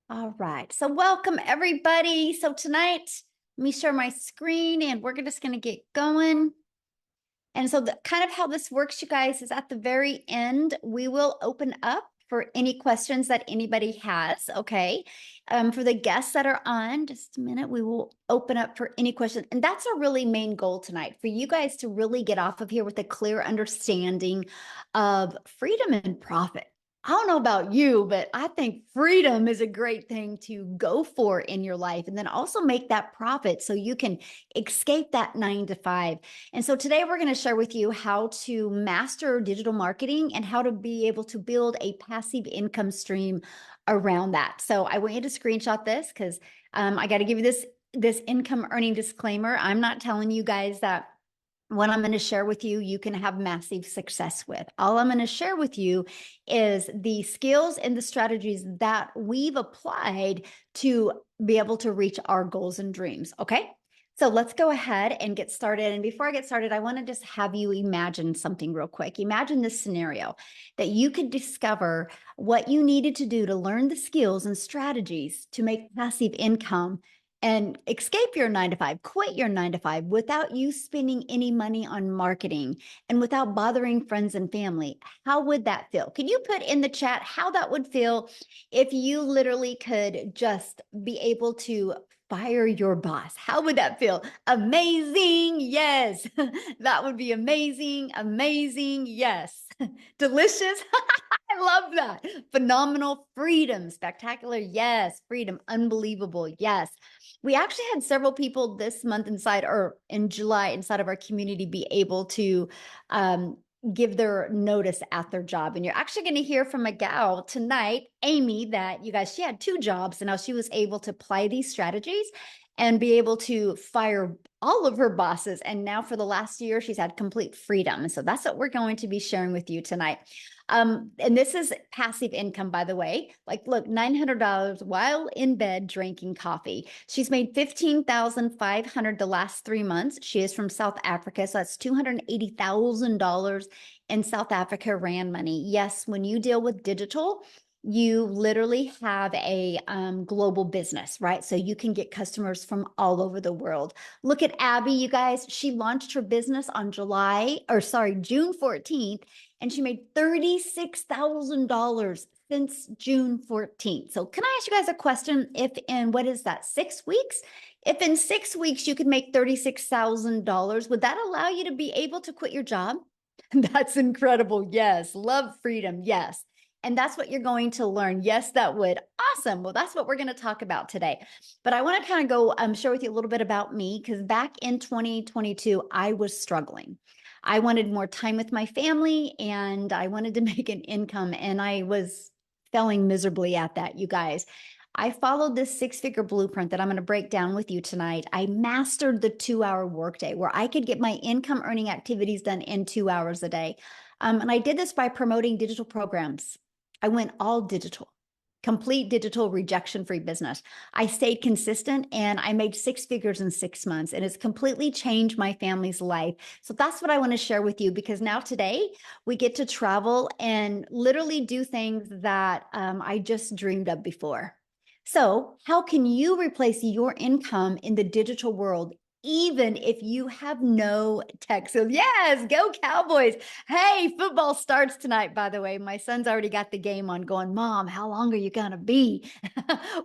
All right. So welcome everybody. So tonight, let me share my screen and we're just going to get going. And so the kind of how this works, you guys, is at the very end, we will open up for any questions that anybody has. Okay. For the guests that are on, just a minute, we will open up for any questions. And that's our really main goal tonight, for you guys to really get off of here with a clear understanding of freedom and profit. I don't know about you, but I think freedom is a great thing to go for in your life, and then also make that profit so you can escape that 9 to 5. And so today we're going to share with you how to master digital marketing and how to be able to build a passive income stream around that. So I want you to screenshot this because I got to give you this income earning disclaimer. I'm not telling you guys that what I'm going to share with you, you can have massive success with. All I'm going to share with you is the skills and the strategies that we've applied to be able to reach our goals and dreams. Okay. So let's go ahead and get started. And before I get started, I want to just have you imagine something real quick. Imagine this scenario that you could discover what you needed to do to learn the skills and strategies to make passive income and escape your 9 to 5, quit your 9 to 5 without you spending any money on marketing and without bothering friends and family. How would that feel? Can you put in the chat how that would feel if you literally could just be able to fire your boss? How would that feel? Amazing. Yes. That would be amazing. Amazing. Yes. Delicious. I love that. Phenomenal. Freedom. Spectacular. Yes. Freedom. Unbelievable. Yes. We actually had several people this month inside or in July inside of our community be able to give their notice at their job. And you're actually going to hear from a gal tonight, Amy, that you guys, she had 2 jobs and now she was able to apply these strategies and be able to fire all of her bosses. And now for the last year, she's had complete freedom. And so that's what we're going to be sharing with you tonight. And this is passive income, by the way. Like, look, $900 while in bed drinking coffee. She's made $15,500 the last 3 months. She is from South Africa, so that's $280,000 in South Africa rand money. Yes, when you deal with digital, you literally have a global business, right? So you can get customers from all over the world. Look at Abby, you guys. She launched her business on June 14th, and she made $36,000 since June 14th. So can I ask you guys a question? If in, what is that, 6 weeks? If in 6 weeks you could make $36,000, would that allow you to be able to quit your job? That's incredible. Yes. Love freedom. Yes. And that's what you're going to learn. Yes, that would. Awesome. Well, that's what we're going to talk about today. But I want to kind of go share with you a little bit about me, because back in 2022, I was struggling. I wanted more time with my family and I wanted to make an income, and I was failing miserably at that, you guys. I followed this 6-figure blueprint that I'm going to break down with you tonight. I mastered the 2-hour workday where I could get my income earning activities done in 2 hours a day. And I did this by promoting digital programs. I went all digital, complete digital rejection-free business. I stayed consistent and I made 6 figures in 6 months, and it's completely changed my family's life. So that's what I want to share with you, because now today we get to travel and literally do things that I just dreamed of before. So how can you replace your income in the digital world even if you have no tech? So yes, go Cowboys. Hey, football starts tonight, by the way. My son's already got the game on going, Mom, how long are you going to be?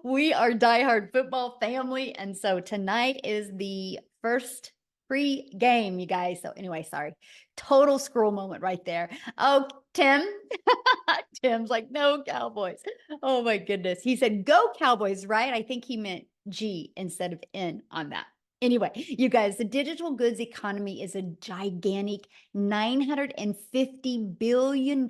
We are diehard football family. And so tonight is the first free game, you guys. So anyway, sorry. Total scroll moment right there. Oh, Tim. Tim's like, no Cowboys. Oh my goodness. He said, go Cowboys, right? I think he meant G instead of N on that. Anyway, you guys, the digital goods economy is a gigantic $950 billion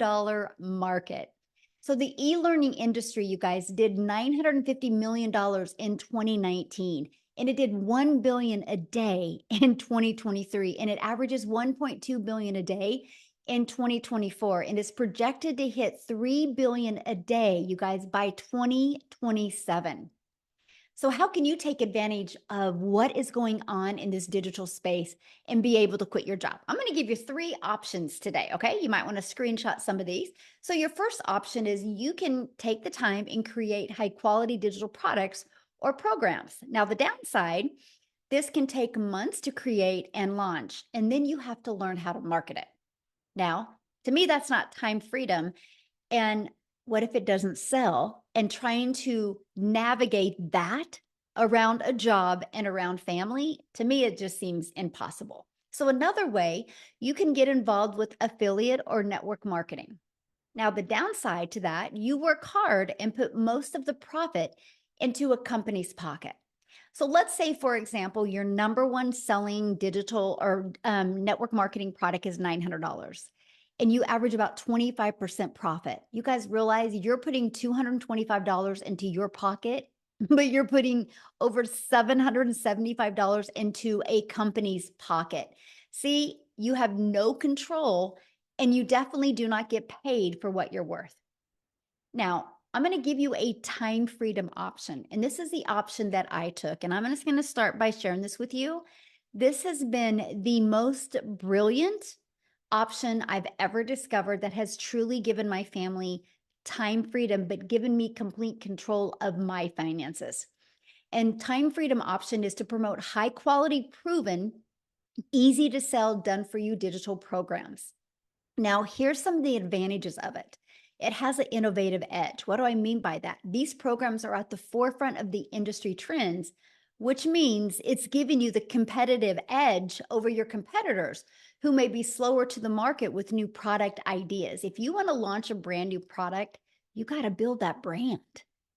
market. So the e-learning industry, you guys, did $950 million in 2019, and it did 1 billion a day in 2023, and it averages 1.2 billion a day in 2024, and is projected to hit 3 billion a day, you guys, by 2027. So how can you take advantage of what is going on in this digital space and be able to quit your job? I'm going to give you 3 options today, okay? You might want to screenshot some of these. So your first option is you can take the time and create high quality digital products or programs. Now the downside, this can take months to create and launch, and then you have to learn how to market it. Now, to me, that's not time freedom. And what if it doesn't sell? And trying to navigate that around a job and around family, to me, it just seems impossible. So, another way, you can get involved with affiliate or network marketing. Now, the downside to that, you work hard and put most of the profit into a company's pocket. So let's say, for example, your number one selling digital or network marketing product is $900 and you average about 25% profit. You guys realize you're putting $225 into your pocket, but you're putting over $775 into a company's pocket. See, you have no control and you definitely do not get paid for what you're worth. Now, I'm going to give you a time freedom option. And this is the option that I took. And I'm just going to start by sharing this with you. This has been the most brilliant option I've ever discovered that has truly given my family time freedom, but given me complete control of my finances. And time freedom option is to promote high quality, proven, easy to sell, done for you digital programs. Now, here's some of the advantages of it. It has an innovative edge. What do I mean by that? These programs are at the forefront of the industry trends, which means it's giving you the competitive edge over your competitors who may be slower to the market with new product ideas. If you want to launch a brand new product, you got to build that brand.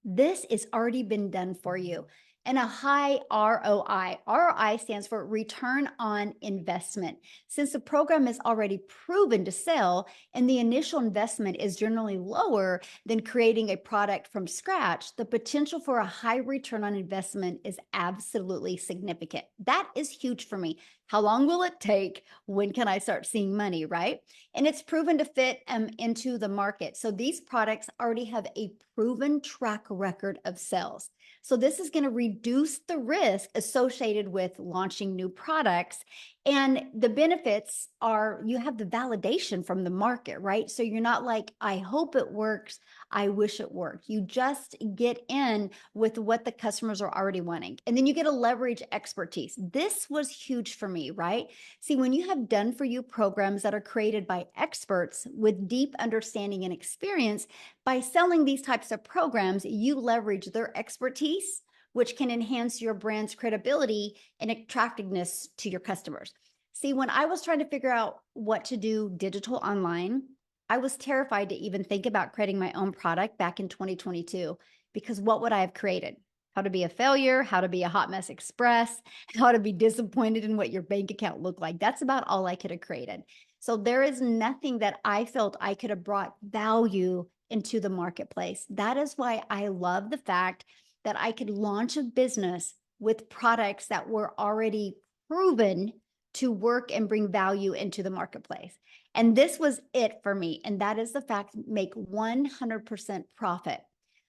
This has already been done for you. And a high ROI. ROI stands for return on investment. Since the program is already proven to sell and the initial investment is generally lower than creating a product from scratch, the potential for a high return on investment is absolutely significant. That is huge for me. How long will it take? When can I start seeing money, right? And it's proven to fit into the market. So these products already have a proven track record of sales. So this is going to reduce the risk associated with launching new products. And the benefits are you have the validation from the market, right? So you're not like, I hope it works. I wish it worked. You just get in with what the customers are already wanting. And then you get to leverage expertise. This was huge for me, right? See, when you have done for you programs that are created by experts with deep understanding and experience, by selling these types of programs, you leverage their expertise, which can enhance your brand's credibility and attractiveness to your customers. See, when I was trying to figure out what to do digital online, I was terrified to even think about creating my own product back in 2022, because what would I have created? How to be a failure, how to be a hot mess express, how to be disappointed in what your bank account looked like. That's about all I could have created. So there is nothing that I felt I could have brought value into the marketplace. That is why I love the fact that I could launch a business with products that were already proven to work and bring value into the marketplace. And this was it for me. And that is the fact, make 100% profit.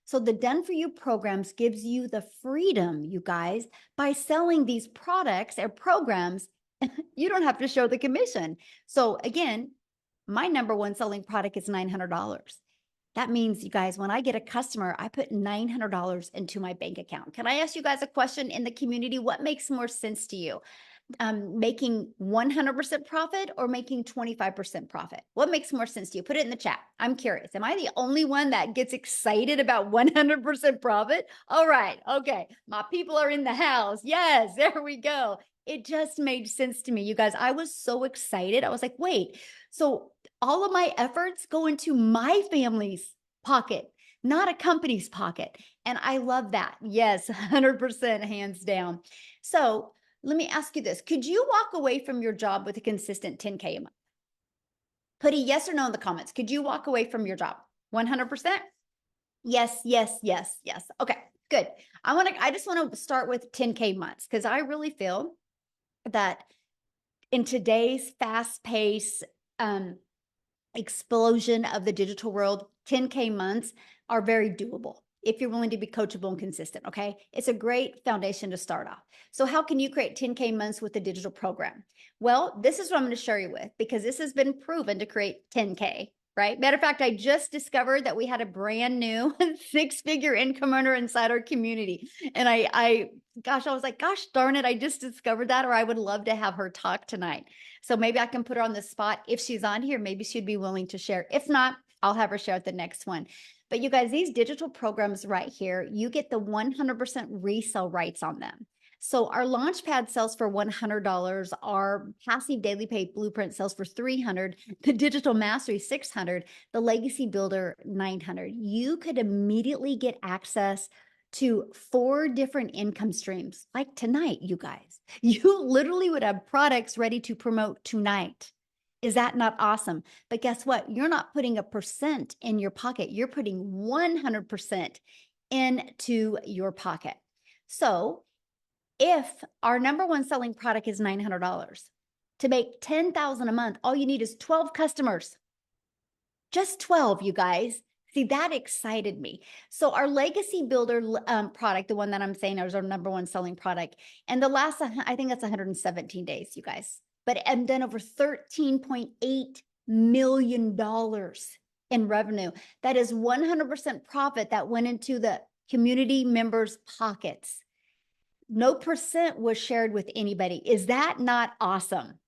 So the Done For You programs gives you the freedom, you guys, by selling these products or programs, you don't have to show the commission. So again, my number one selling product is $900. That means, you guys, when I get a customer, I put $900 into my bank account. Can I ask you guys a question in the community? What makes more sense to you? Making 100% profit or making 25% profit? What makes more sense to you? Put it in the chat. I'm curious. Am I the only one that gets excited about 100% profit? All right. Okay. My people are in the house. Yes, there we go. It just made sense to me. You guys, I was so excited. I was like, wait, so all of my efforts go into my family's pocket, not a company's pocket. And I love that. Yes, 100% hands down. So let me ask you this. Could you walk away from your job with a consistent 10K a month? Put a yes or no in the comments. Could you walk away from your job? 100%? Yes, yes, yes, yes. Okay, good. I just want to start with 10K months because I really feel that in today's fast pace explosion of the digital world, 10K months are very doable. if you're willing to be coachable and consistent, okay? It's a great foundation to start off. So how can you create 10K months with a digital program? Well, this is what I'm going to share you with, because this has been proven to create 10K, right? Matter of fact, I just discovered that we had a brand new 6-figure income earner inside our community. And I was like, gosh darn it, I just discovered that, or I would love to have her talk tonight. So maybe I can put her on the spot. If she's on here, maybe she'd be willing to share. If not, I'll have her share at the next one. But you guys, these digital programs right here, you get the 100% resale rights on them. So our Launchpad sells for $100. Our passive daily pay blueprint sells for $300. The digital mastery $600. The legacy builder $900. You could immediately get access to 4 different income streams. Like tonight, you guys, you literally would have products ready to promote tonight. Is that not awesome? But guess what? You're not putting a percent in your pocket. You're putting 100% into your pocket. So if our number one selling product is $900, to make $10,000 a month, all you need is 12 customers. Just 12, you guys. See, that excited me. So our legacy builder product, the one that I'm saying is our number one selling product, and the last, I think that's 117 days, you guys. But I've done over $13.8 million in revenue. That is 100% profit that went into the community members' pockets. No percent was shared with anybody. Is that not awesome?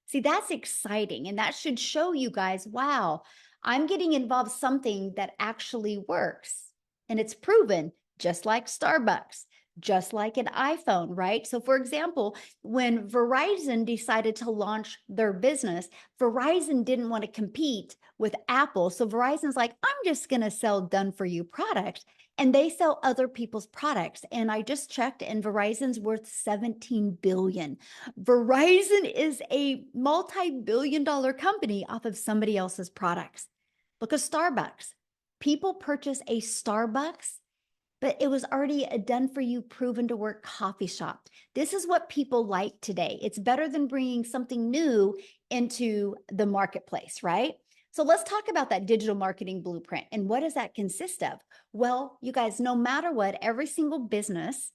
See, that's exciting. And that should show you guys, wow, I'm getting involved in something that actually works. And it's proven, just like Starbucks, just like an iPhone, right? So for example, when Verizon decided to launch their business, Verizon didn't want to compete with Apple. So Verizon's like, I'm just going to sell done for you products. And they sell other people's products. And I just checked, and Verizon's worth $17 billion. Verizon is a multi-billion-dollar company off of somebody else's products. Look at Starbucks. People purchase a Starbucks, but it was already a done-for-you, proven-to-work coffee shop. This is what people like today. It's better than bringing something new into the marketplace, right? So let's talk about that digital marketing blueprint. And what does that consist of? Well, you guys, no matter what, every single business,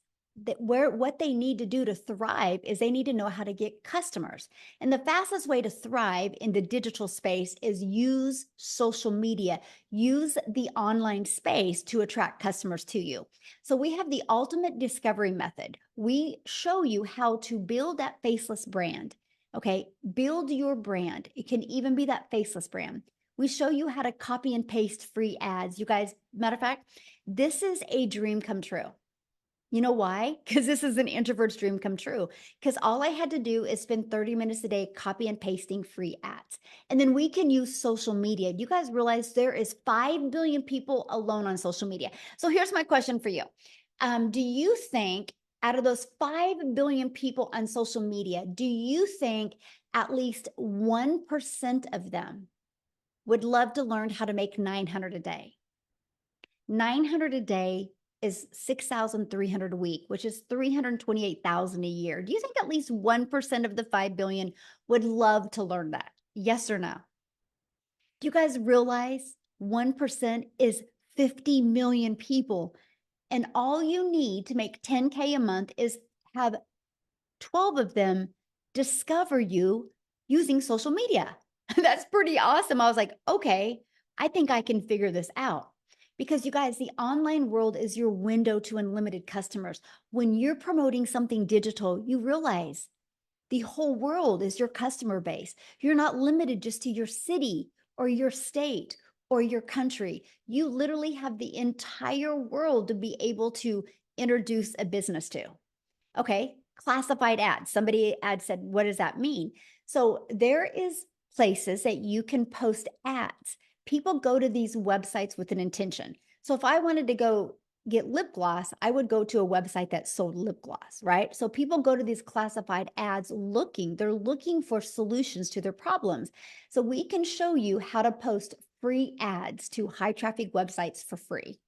what they need to do to thrive is they need to know how to get customers. And the fastest way to thrive in the digital space is use social media, use the online space to attract customers to you. So we have the ultimate discovery method. We show you how to build that faceless brand. Okay, build your brand. It can even be that faceless brand. We show you how to copy and paste free ads. You guys, matter of fact, this is a dream come true. You know why? Because this is an introvert's dream come true. Because all I had to do is spend 30 minutes a day copy and pasting free ads. And then we can use social media. You guys realize there is 5 billion people alone on social media. So here's my question for you. Do you think out of those 5 billion people on social media, do you think at least 1% of them would love to learn how to make 900 a day? 900 a day is 6,300 a week, which is 328,000 a year. Do you think at least 1% of the 5 billion would love to learn that? Yes or no? Do you guys realize 1% is 50 million people? And all you need to make 10K a month is have 12 of them discover you using social media. That's pretty awesome. I was like, okay, I think I can figure this out. Because you guys, the online world is your window to unlimited customers. When you're promoting something digital, you realize the whole world is your customer base. You're not limited just to your city or your state or your country. You literally have the entire world to be able to introduce a business to. Okay, classified ads. Somebody said, what does that mean? So there is places that you can post ads. People go to these websites with an intention. So if I wanted to go get lip gloss, I would go to a website that sold lip gloss, right? So people go to these classified ads they're looking for solutions to their problems. So we can show you how to post free ads to high traffic websites for free.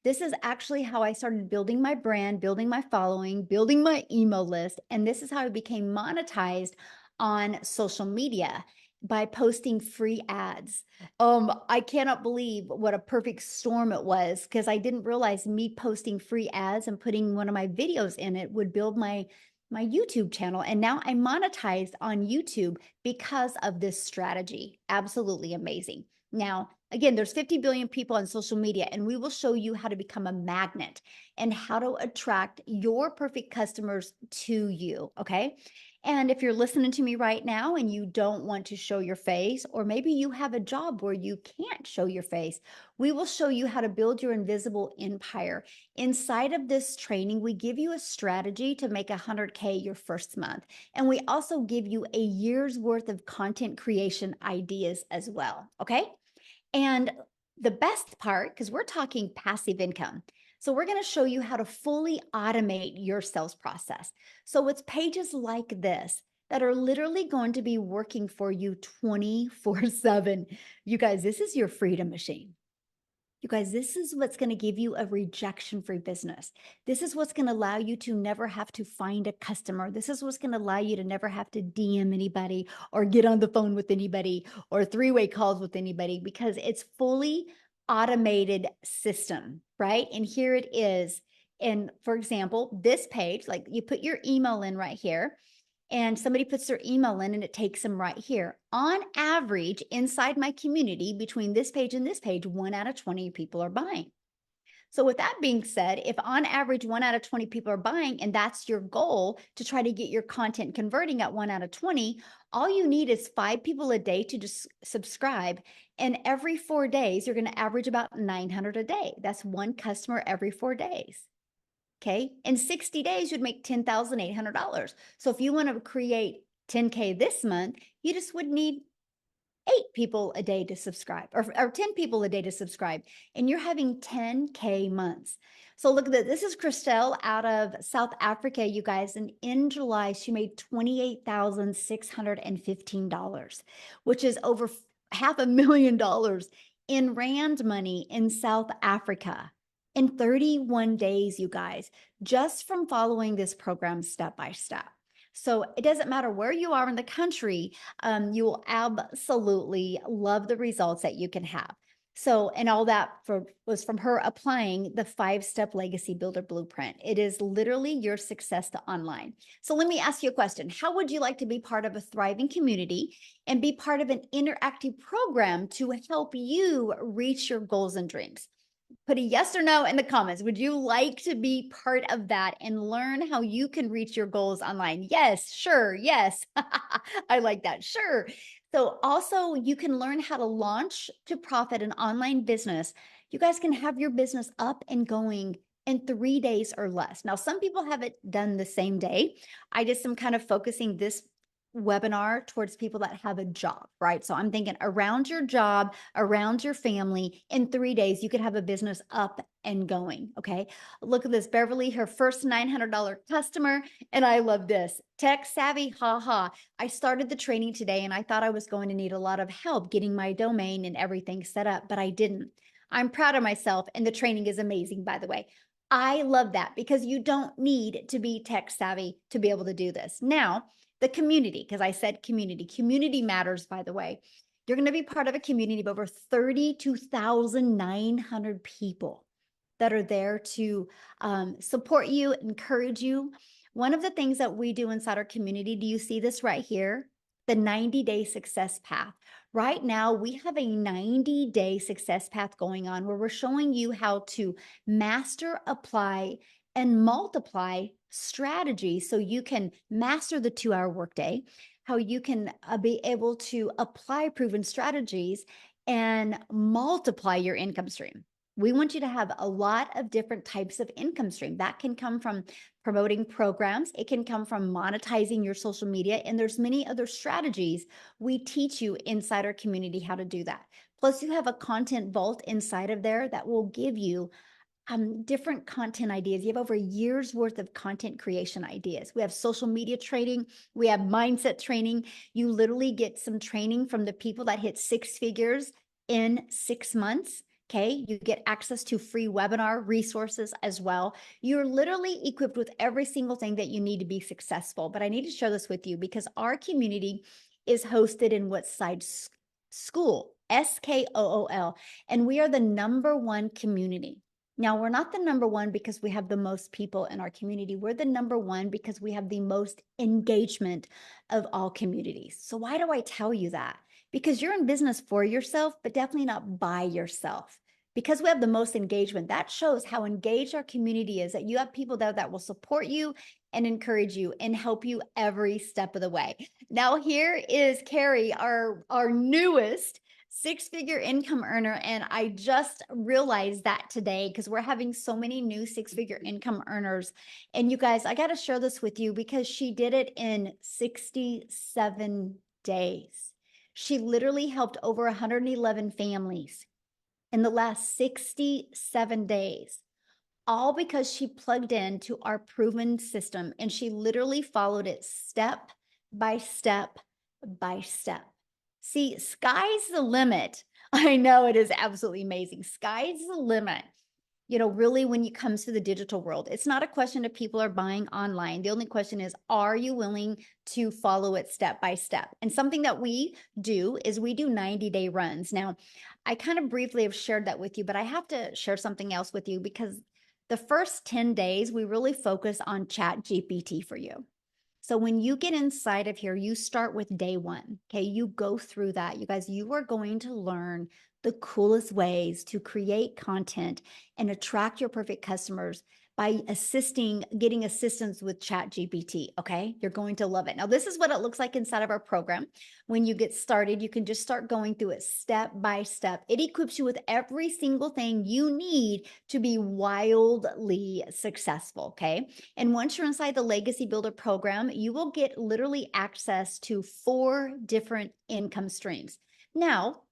This is actually how I started building my brand, building my following, building my email list. And this is how I became monetized on social media. by posting free ads. I cannot believe what a perfect storm it was, because I didn't realize me posting free ads and putting one of my videos in it would build my YouTube channel. And now I monetized on YouTube because of this strategy. Absolutely amazing. Now, again, there's 50 billion people on social media, and we will show you how to become a magnet and how to attract your perfect customers to you. Okay. And if you're listening to me right now and you don't want to show your face, or maybe you have a job where you can't show your face, we will show you how to build your invisible empire. Inside of this training, we give you a strategy to make 100K your first month. And we also give you a year's worth of content creation ideas as well. Okay. And the best part, because we're talking passive income. So we're going to show you how to fully automate your sales process. So it's pages like this that are literally going to be working for you 24/7. You guys, this is your freedom machine. You guys, this is what's going to give you a rejection-free business. This is what's going to allow you to never have to find a customer. This is what's going to allow you to never have to DM anybody or get on the phone with anybody or three-way calls with anybody, because it's fully automated system, right? And here it is. And for example, this page, like you put your email in right here, and somebody puts their email in and it takes them right here. On average, inside my community, between this page and this page, 1 out of 20 people are buying. So with that being said, if on average 1 out of 20 people are buying, and that's your goal to try to get your content converting at 1 out of 20, all you need is 5 people a day to just subscribe. And every 4 days, you're going to average about 900 a day. That's one customer every 4 days. Okay. In 60 days, you'd make $10,800. So if you want to create 10K this month, you just would need 8 people a day to subscribe, or 10 people a day to subscribe. And you're having 10K months. So look at that. This is Christelle out of South Africa, you guys. And in July, she made $28,615, which is over $500,000 in Rand money in South Africa in 31 days, you guys, just from following this program step by step. So it doesn't matter where you are in the country, you will absolutely love the results that you can have. So, and all that was from her applying the 5-step legacy builder blueprint. It is literally your success to online. So let me ask you a question. How would you like to be part of a thriving community and be part of an interactive program to help you reach your goals and dreams? Put a yes or no in the comments. Would you like to be part of that and learn how you can reach your goals online? Yes, sure, yes. I like that, sure. So also you can learn how to launch to profit an online business. You guys can have your business up and going in 3 days or less. Now, some people have it done the same day. I just am kind of focusing this webinar towards people that have a job, right? So I'm thinking around your job, around your family, in 3 days, you could have a business up and going. Okay. Look at this. Beverly, her first $900 customer. And I love this. Tech savvy, haha. I started the training today and I thought I was going to need a lot of help getting my domain and everything set up, but I didn't. I'm proud of myself, and the training is amazing, by the way. I love that, because you don't need to be tech savvy to be able to do this. Now, the community, because I said community matters, by the way. You're going to be part of a community of over 32,900 people that are there to support you, encourage you. One of the things that we do inside our community, do you see this right here? The 90-day success path. Right now, we have a 90-day success path going on where we're showing you how to master, apply, and multiply strategies so you can master the 2-hour workday, how you can be able to apply proven strategies and multiply your income stream. We want you to have a lot of different types of income stream. That can come from promoting programs. It can come from monetizing your social media. And there's many other strategies we teach you inside our community how to do that. Plus, you have a content vault inside of there that will give you different content ideas. You have over a year's worth of content creation ideas. We have social media training. We have mindset training. You literally get some training from the people that hit 6 figures in 6 months. Okay. You get access to free webinar resources as well. You're literally equipped with every single thing that you need to be successful. But I need to share this with you because our community is hosted in Woodside School, SKOOL, and we are the #1 community. Now, we're not the #1 because we have the most people in our community. We're the #1 because we have the most engagement of all communities. So why do I tell you that? Because you're in business for yourself, but definitely not by yourself. Because we have the most engagement, that shows how engaged our community is, that you have people that will support you and encourage you and help you every step of the way. Now, here is Carrie, our newest six-figure income earner. And I just realized that today because we're having so many new six-figure income earners. And you guys, I got to share this with you because she did it in 67 days. She literally helped over 111 families in the last 67 days, all because she plugged into our proven system and she literally followed it step by step by step. See, sky's the limit. I know it is absolutely amazing. Sky's the limit. You know, really, when it comes to the digital world, it's not a question of people are buying online. The only question is, are you willing to follow it step by step? And something that we do is we do 90-day runs. Now, I kind of briefly have shared that with you, but I have to share something else with you because the first 10 days, we really focus on Chat GPT for you. So when you get inside of here, you start with day one. Okay. You go through that. You guys, you are going to learn the coolest ways to create content and attract your perfect customers by getting assistance with Chat GPT. Okay. You're going to love it. Now, this is what it looks like inside of our program. When you get started, you can just start going through it step by step. It equips you with every single thing you need to be wildly successful. Okay. And once you're inside the Legacy Builder program, you will get literally access to 4 different income streams. Now,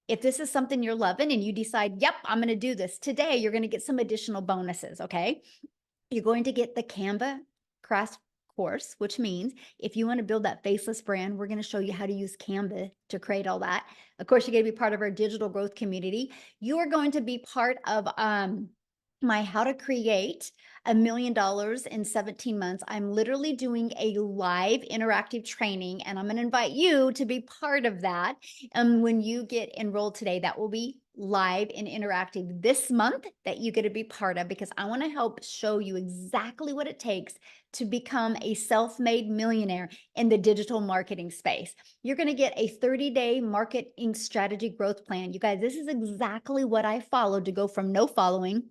if this is something you're loving and you decide, yep, I'm going to do this today, you're going to get some additional bonuses. Okay. You're going to get the Canva crash course, which means if you want to build that faceless brand, we're going to show you how to use Canva to create all that. Of course, you're going to be part of our digital growth community. You are going to be part of my How to Create $1 million in 17 months. I'm literally doing a live interactive training, and I'm going to invite you to be part of that. And when you get enrolled today, that will be live and interactive this month that you get to be part of, because I want to help show you exactly what it takes to become a self-made millionaire in the digital marketing space. You're going to get a 30-day marketing strategy growth plan. You guys, this is exactly what I followed to go from no following,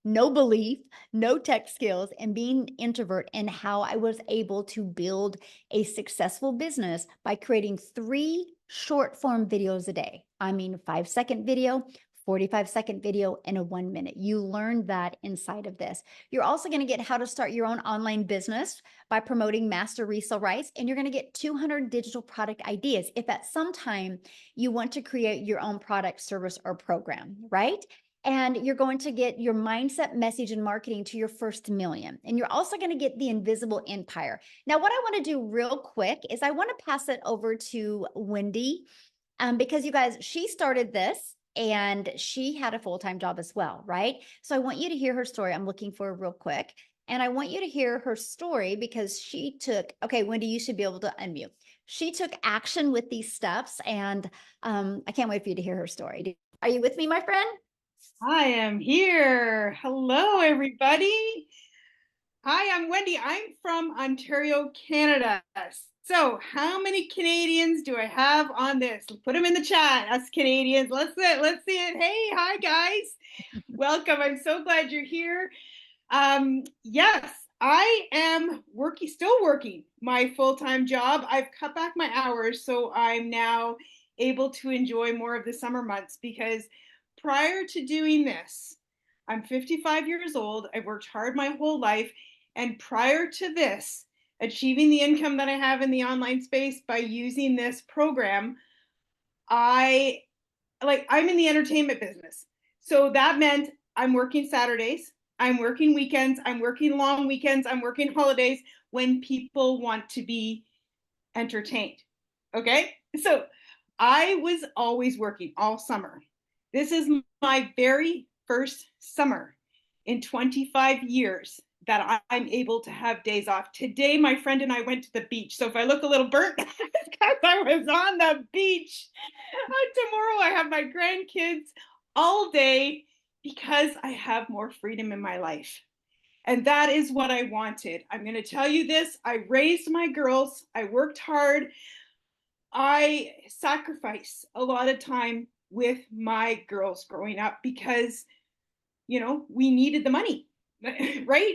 no belief, no tech skills, and being introvert, and how I was able to build a successful business by creating 3 short form videos a day. I mean, 5-second video, 45-second video, and a 1-minute. You learn that inside of this. You're also going to get how to start your own online business by promoting master resale rights, and you're going to get 200 digital product ideas if at some time you want to create your own product, service, or program, right? And you're going to get your mindset, message, and marketing to your first million. And you're also going to get the invisible empire. Now, what I want to do real quick is I want to pass it over to Wendy, because you guys, she started this and she had a full-time job as well, right? So I want you to hear her story. I'm looking for her real quick. And I want you to hear her story because she took, okay, Wendy, you should be able to unmute. She took action with these steps, and I can't wait for you to hear her story. Are you with me, my friend? I am here. Hello, everybody. Hi, I'm Wendy. I'm from Ontario, Canada. So, how many Canadians do I have on this? Put them in the chat. Us Canadians. Let's see it. Let's see it. Hey, hi, guys. Welcome. I'm so glad you're here. Yes, I am still working my full-time job. I've cut back my hours, so I'm now able to enjoy more of the summer months, because prior to doing this, I'm 55 years old. I've worked hard my whole life. And prior to this, achieving the income that I have in the online space by using this program, I'm in the entertainment business. So that meant I'm working Saturdays, I'm working weekends, I'm working long weekends, I'm working holidays when people want to be entertained. Okay? So I was always working all summer. This is my very first summer in 25 years that I'm able to have days off. Today, my friend and I went to the beach. So if I look a little burnt, it's I was on the beach. Tomorrow I have my grandkids all day because I have more freedom in my life. And that is what I wanted. I'm going to tell you this. I raised my girls. I worked hard. I sacrificed a lot of time with my girls growing up because, we needed the money, right?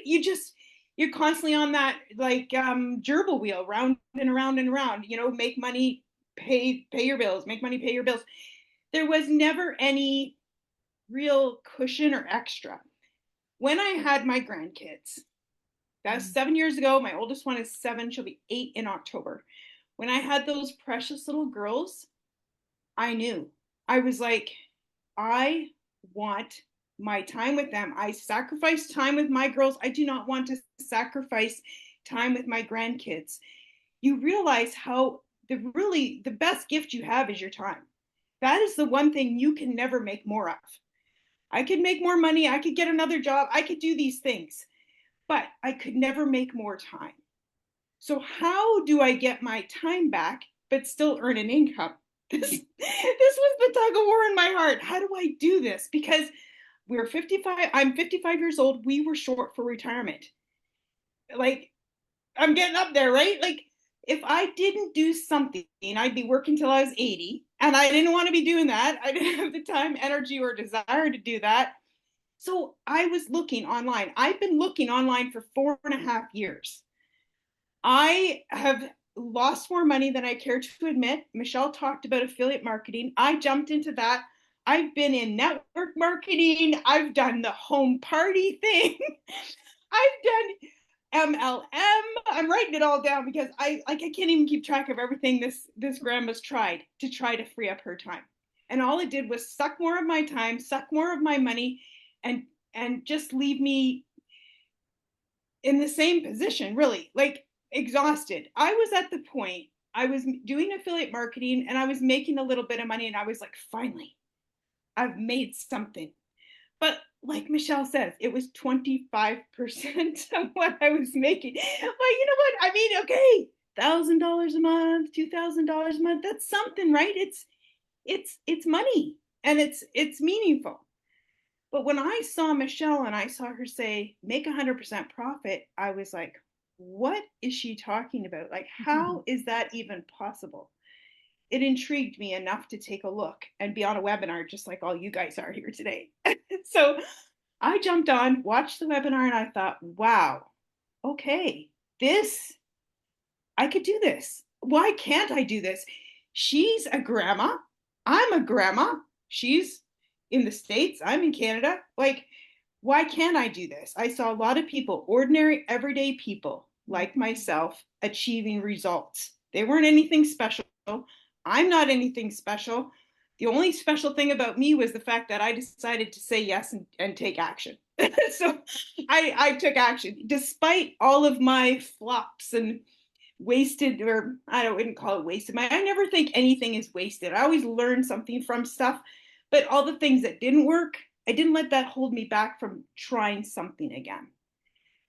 You're constantly on that like gerbil wheel, round and around and around, make money, pay your bills, make money, pay your bills. There was never any real cushion or extra. When I had my grandkids, that was 7 years ago. My oldest one is 7. She'll be 8 in October. When I had those precious little girls, I knew. I was like, I want my time with them. I sacrificed time with my girls. I do not want to sacrifice time with my grandkids. You realize how the best gift you have is your time. That is the one thing you can never make more of. I could make more money. I could get another job. I could do these things, but I could never make more time. So how do I get my time back, but still earn an income? This was the tug of war in my heart. How do I do this? Because we're 55. I'm 55 years old. We were short for retirement. Like, I'm getting up there, right? Like, if I didn't do something, I'd be working till I was 80. And I didn't want to be doing that. I didn't have the time, energy, or desire to do that. So I was looking online. I've been looking online for 4.5 years. I have lost more money than I care to admit. Michelle talked about affiliate marketing. I jumped into that. I've been in network marketing. I've done the home party thing. I've done MLM. I'm writing it all down because I can't even keep track of everything this grandma's tried to free up her time. And all it did was suck more of my time, suck more of my money, and just leave me in the same position, really, like exhausted. I was at the point, I was doing affiliate marketing and I was making a little bit of money and I was like, finally, I've made something. But like Michelle says, it was 25% of what I was making. But you know what? I mean, okay, $1,000 a month, $2,000 a month, that's something, right? It's money and it's meaningful. But when I saw Michelle and I saw her say, make 100% profit, I was like, what is she talking about? Like, how is that even possible? It intrigued me enough to take a look and be on a webinar, just like all you guys are here today. So I jumped on, watched the webinar, and I thought, wow, okay, I could do this. Why can't I do this? She's a grandma. I'm a grandma. She's in the States. I'm in Canada. Like, why can't I do this? I saw a lot of people, ordinary, everyday people like myself, achieving results. They weren't anything special. I'm not anything special. The only special thing about me was the fact that I decided to say yes and take action. So I took action despite all of my flops and wasted, or wouldn't call it wasted. I never think anything is wasted. I always learn something from stuff, but all the things that didn't work, I didn't let that hold me back from trying something again.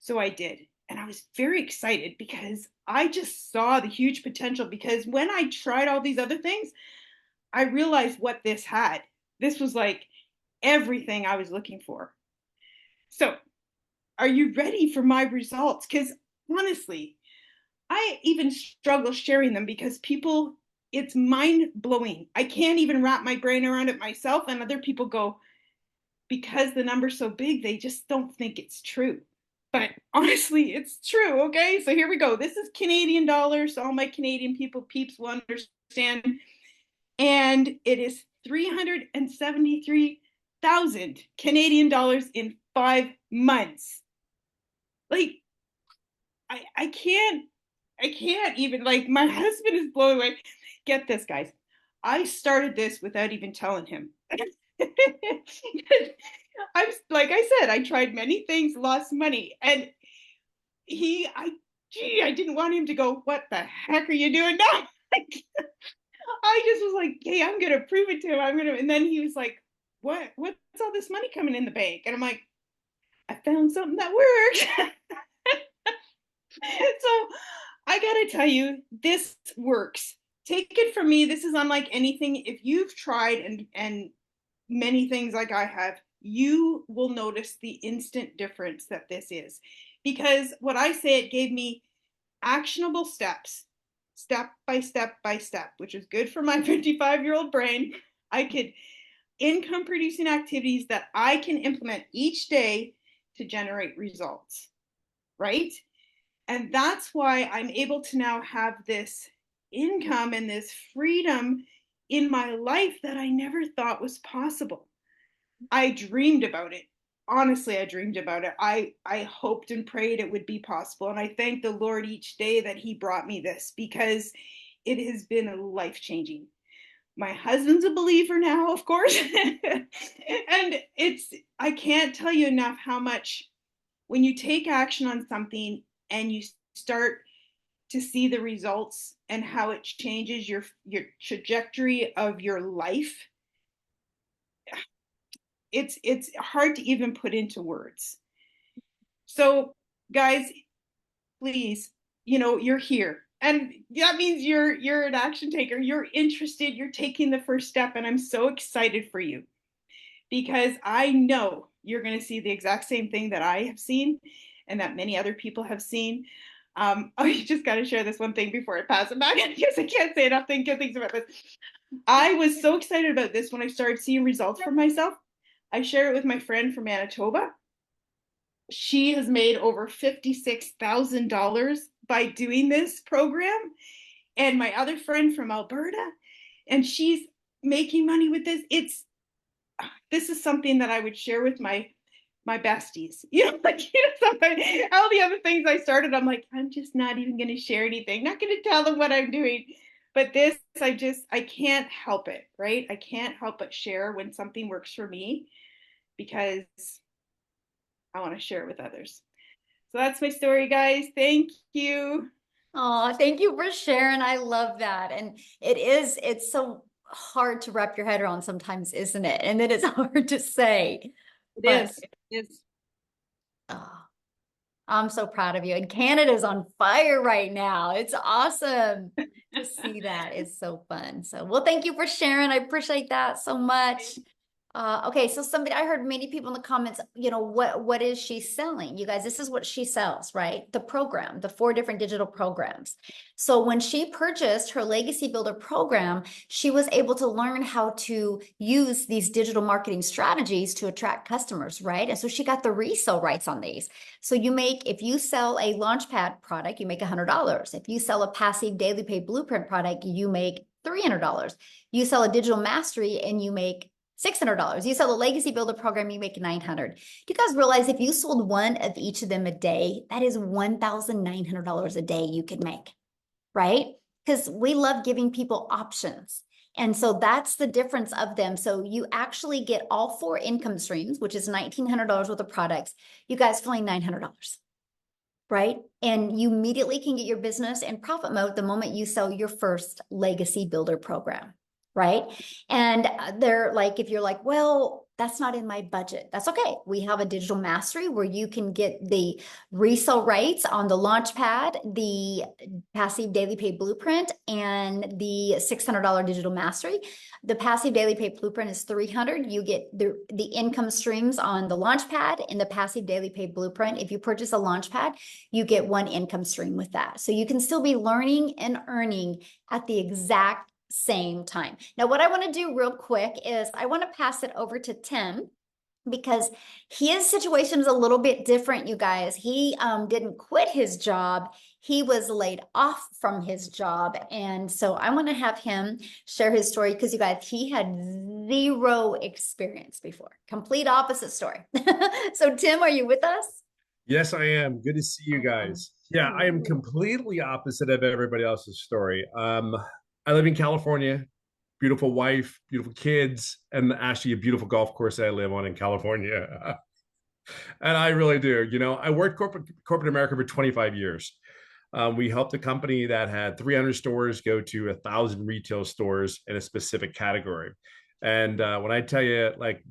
So I did. And I was very excited because I just saw the huge potential, because when I tried all these other things, I realized what this had. This was like everything I was looking for. So are you ready for my results? Because honestly, I even struggle sharing them because it's mind blowing. I can't even wrap my brain around it myself. And other people go, because the number's so big, they just don't think it's true. But honestly, it's true. Okay. So here we go. This is Canadian dollars. So all my Canadian peeps will understand. And it is 373,000 Canadian dollars in 5 months. Like, I can't even, like, my husband is blown away. Get this, guys. I started this without even telling him. I'm like I said, I tried many things, lost money, and I didn't want him to go, what the heck are you doing now? I just was like, hey, I'm gonna prove it to him. And then he was like, what's all this money coming in the bank? And I'm like, I found something that works. So I gotta tell you, this works. take it from me, this is unlike anything. If you've tried and many things like I have, you will notice the instant difference that this is. Because what I say, it gave me actionable steps, step by step by step, which is good for my 55-year-old brain. I could income producing activities that I can implement each day to generate results, right? And that's why I'm able to now have this income and this freedom in my life that I never thought was possible. I dreamed about it. Honestly, I dreamed about it. I hoped and prayed it would be possible. And I thank the Lord each day that He brought me this, because it has been life changing. My husband's a believer now, of course. And I can't tell you enough how much, when you take action on something and you start to see the results and how it changes your trajectory of your life, it's hard to even put into words. So guys, please, you're here, and that means you're an action taker, you're interested, you're taking the first step, and I'm so excited for you, because I know you're going to see the exact same thing that I have seen and that many other people have seen. I just got to share this one thing before I pass it back, because I can't say enough good things about this. I was so excited about this when I started seeing results for myself. I share it with my friend from Manitoba. She has made over $56,000 by doing this program. And my other friend from Alberta, and she's making money with this. This is something that I would share with my besties. Something, all the other things I started, I'm like, I'm just not even going to share anything, not going to tell them what I'm doing. But this, I can't help it, right? I can't help but share when something works for me, because I want to share it with others. So that's my story, guys. Thank you. Oh, thank you for sharing. I love that. And it's so hard to wrap your head around sometimes, isn't it? And then it's hard to say. It But is. It is. oh, I'm so proud of you. And Canada's on fire right now. It's awesome to see that. It's so fun. So, well, thank you for sharing. I appreciate that so much. Okay, so I heard many people in the comments, what is she selling? You guys, this is what she sells, right? The program, the 4 different digital programs. So when she purchased her Legacy Builder program, she was able to learn how to use these digital marketing strategies to attract customers, right? And so she got the resale rights on these. So if you sell a Launchpad product, you make $100. If you sell a passive daily pay blueprint product, you make $300. You sell a digital mastery and you make $600. You sell a Legacy Builder program, you make $900. Do you guys realize if you sold one of each of them a day, that is $1,900 a day you could make, right? Because we love giving people options. And so that's the difference of them. So you actually get all 4 income streams, which is $1,900 worth of products. You guys for only $900, right? And you immediately can get your business in profit mode the moment you sell your first Legacy Builder program, right? And they're like, if you're like, well, that's not in my budget, that's okay. We have a digital mastery where you can get the resale rights on the Launchpad, the passive daily pay blueprint, and the $600 digital mastery. The passive daily pay blueprint is $300. You get the income streams on the Launchpad and the passive daily pay blueprint. If you purchase a Launchpad, you get 1 income stream with that. So you can still be learning and earning at the exact same time. Now, what I want to do real quick is I want to pass it over to Tim, because his situation is a little bit different, you guys. He didn't quit his job. He was laid off from his job. And so I want to have him share his story, because you guys, he had 0 experience before. Complete opposite story. So Tim, are you with us? Yes, I am. Good to see you guys. Yeah, I am completely opposite of everybody else's story. I live in California, beautiful wife, beautiful kids, and actually a beautiful golf course that I live on in California. And I really do. I worked corporate America for 25 years. We helped a company that had 300 stores go to 1,000 retail stores in a specific category. And when I tell you, like,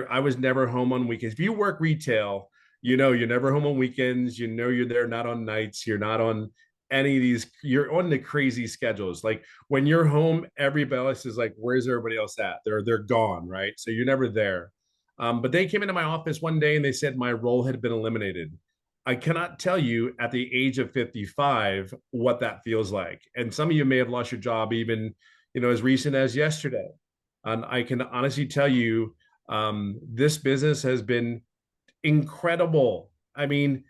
I was never home on weekends. If you work retail, you're never home on weekends. You're there not on nights. You're not on any of these, you're on the crazy schedules. Like when you're home, everybody else is like, where's everybody else at? They're gone, right? So you're never there. But they came into my office one day and they said my role had been eliminated. I cannot tell you at the age of 55 what that feels like. And some of you may have lost your job even, as recent as yesterday. And I can honestly tell you, this business has been incredible. I mean,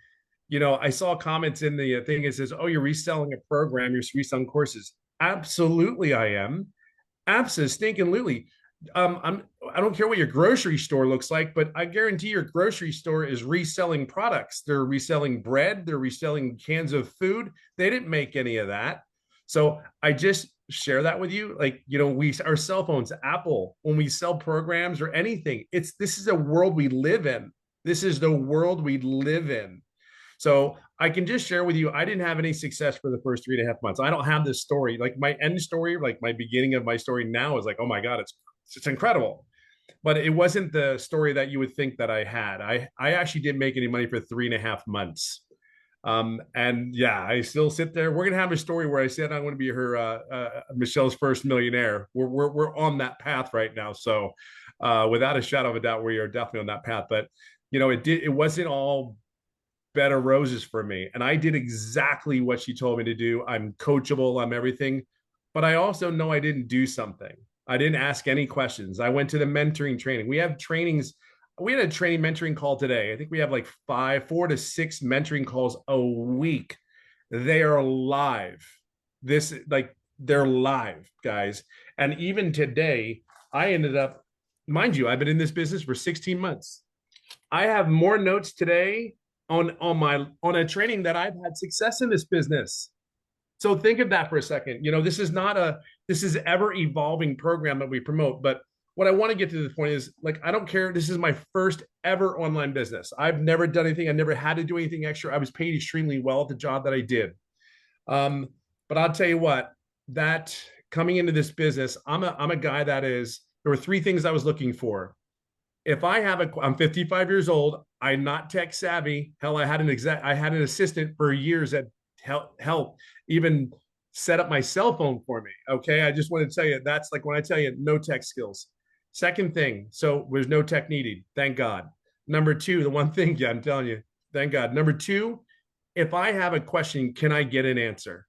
I saw comments in the thing. It says, "Oh, you're reselling a program. You're reselling courses." Absolutely, I am. Absolutely. I don't care what your grocery store looks like, but I guarantee your grocery store is reselling products. They're reselling bread. They're reselling cans of food. They didn't make any of that. So I just share that with you. Like, our cell phones, Apple, when we sell programs or anything, this is a world we live in. This is the world we live in. So I can just share with you, I didn't have any success for the first 3.5 months. I don't have this story. Like my end story, like my beginning of my story now is like, oh my God, it's incredible. But it wasn't the story that you would think that I had. I actually didn't make any money for 3.5 months. And yeah, I still sit there. We're gonna have a story where I said I'm going to be her Michelle's first millionaire. We're on that path right now. So without a shadow of a doubt, we are definitely on that path. But it wasn't all bed of roses for me. And I did exactly what she told me to do. I'm coachable, I'm everything. But I also know I didn't do something. I didn't ask any questions. I went to the mentoring training. We have trainings. We had a training mentoring call today. I think we have like 4 to 6 mentoring calls a week. They are live. They're live, guys. And even today, I ended up, mind you, I've been in this business for 16 months. I have more notes today on a training that I've had success in this business. So think of that for a second. This is ever evolving program that we promote. But what I want to get to the point is, like, I don't care. This is my first ever online business. I've never done anything. I never had to do anything extra. I was paid extremely well at the job that I did. But I'll tell you what, that coming into this business, I'm a guy there were 3 things I was looking for. If I'm 55 years old, I'm not tech savvy. Hell, I had an assistant for years that help even set up my cell phone for me. Okay. I just want to tell you, that's like when I tell you no tech skills. Second thing, so there's no tech needed. Thank God. Number 2, the one thing, yeah, I'm telling you, thank God. Number 2, if I have a question, can I get an answer?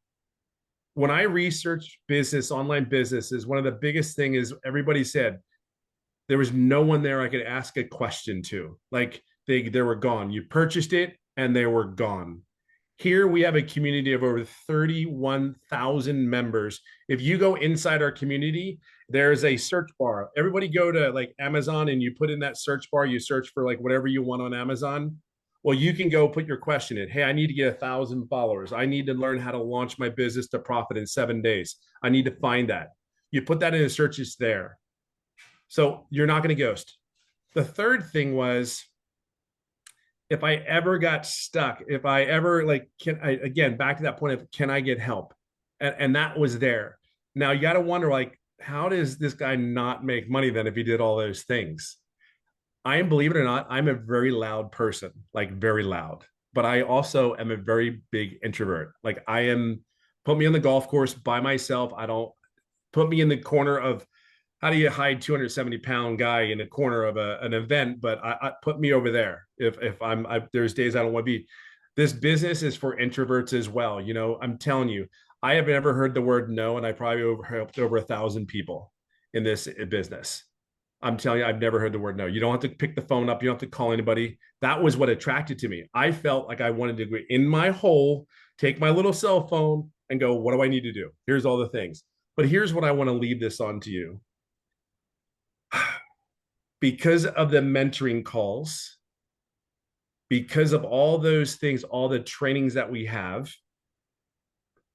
When I research online businesses, one of the biggest thing is everybody said, there was no one there I could ask a question to. Like they were gone. You purchased it and they were gone. Here we have a community of over 31,000 members. If you go inside our community, there's a search bar. Everybody go to like Amazon and you put in that search bar, you search for like whatever you want on Amazon. Well, you can go put your question in. Hey, I need to get 1,000 followers. I need to learn how to launch my business to profit in 7 days. I need to find that. You put that in the search, it's there. So you're not going to ghost. The third thing was, if I ever got stuck, if I ever again, back to that point of, can I get help? And that was there. Now you got to wonder, like, how does this guy not make money then if he did all those things? Believe it or not, I'm a very loud person, like very loud, but I also am a very big introvert. Like put me on the golf course by myself. I don't put me in the corner of, how do you hide 270-pound guy in a corner of an event? But I put me over there. If there's days I don't want to be. This business is for introverts as well. I'm telling you, I have never heard the word no, and I probably helped over 1,000 people in this business. I'm telling you, I've never heard the word no. You don't have to pick the phone up. You don't have to call anybody. That was what attracted to me. I felt like I wanted to go in my hole, take my little cell phone, and go, what do I need to do? Here's all the things. But here's what I want to leave this on to you. Because of the mentoring calls, because of all those things, all the trainings that we have,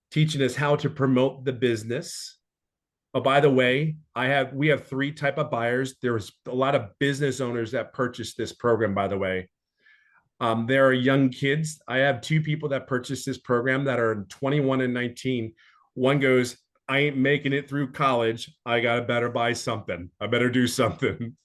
teaching us how to promote the business. Oh, by the way, we have 3 type of buyers. There's a lot of business owners that purchased this program, by the way. There are young kids. I have 2 people that purchased this program that are 21 and 19. One goes, I ain't making it through college. I better buy something. I better do something.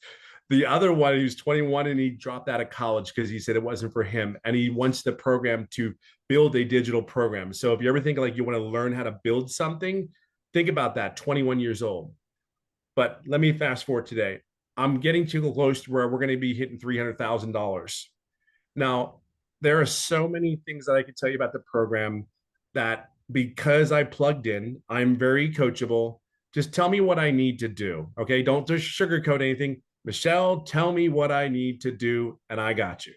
The other one, he was 21 and he dropped out of college because he said it wasn't for him. And he wants the program to build a digital program. So if you ever think like you want to learn how to build something, think about that, 21 years old. But let me fast forward today. I'm getting too close to where we're going to be hitting $300,000. Now, there are so many things that I could tell you about the program that because I plugged in, I'm very coachable. Just tell me what I need to do. Okay. Don't just sugarcoat anything. Michelle, tell me what I need to do, and I got you.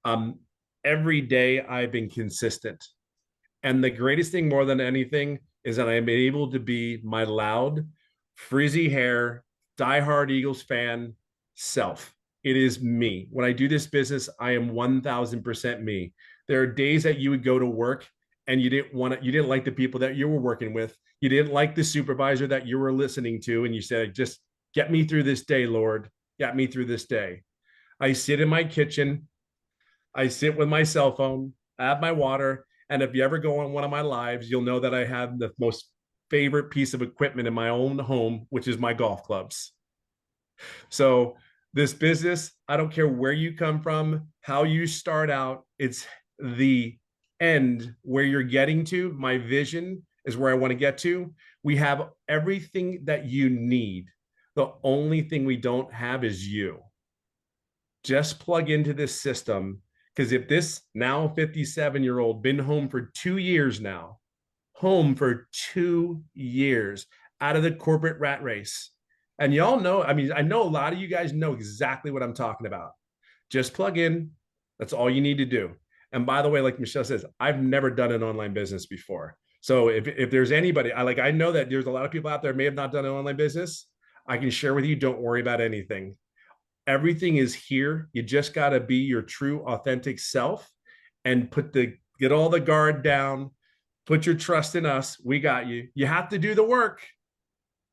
Um, every day I've been consistent. And the greatest thing more than anything is that I'm able to be my loud, frizzy hair, diehard Eagles fan self. It is me. When I do this business, I am 1000% me. There are days that you would go to work and you didn't like the people that you were working with. You didn't like the supervisor that you were listening to. And you said, just get me through this day, Lord. Get me through this day. I sit in my kitchen. I sit with my cell phone. I have my water. And if you ever go on one of my lives, you'll know that I have the most favorite piece of equipment in my own home, which is my golf clubs. So this business, I don't care where you come from, how you start out, it's the end where you're getting to. My vision is where I want to get to. We have everything that you need. The only thing we don't have is you. Just plug into this system, because if this now 57-year-old been home for 2 years now, home for 2 years out of the corporate rat race. And y'all know, I mean, I know a lot of you guys know exactly what I'm talking about. Just plug in. That's all you need to do. And by the way, like Michelle says, I've never done an online business before. So if there's anybody, I know that there's a lot of people out there may have not done an online business. I can share with you, don't worry about anything. Everything is here. You just got to be your true, authentic self and get all the guard down. Put your trust in us. We got you. You have to do the work.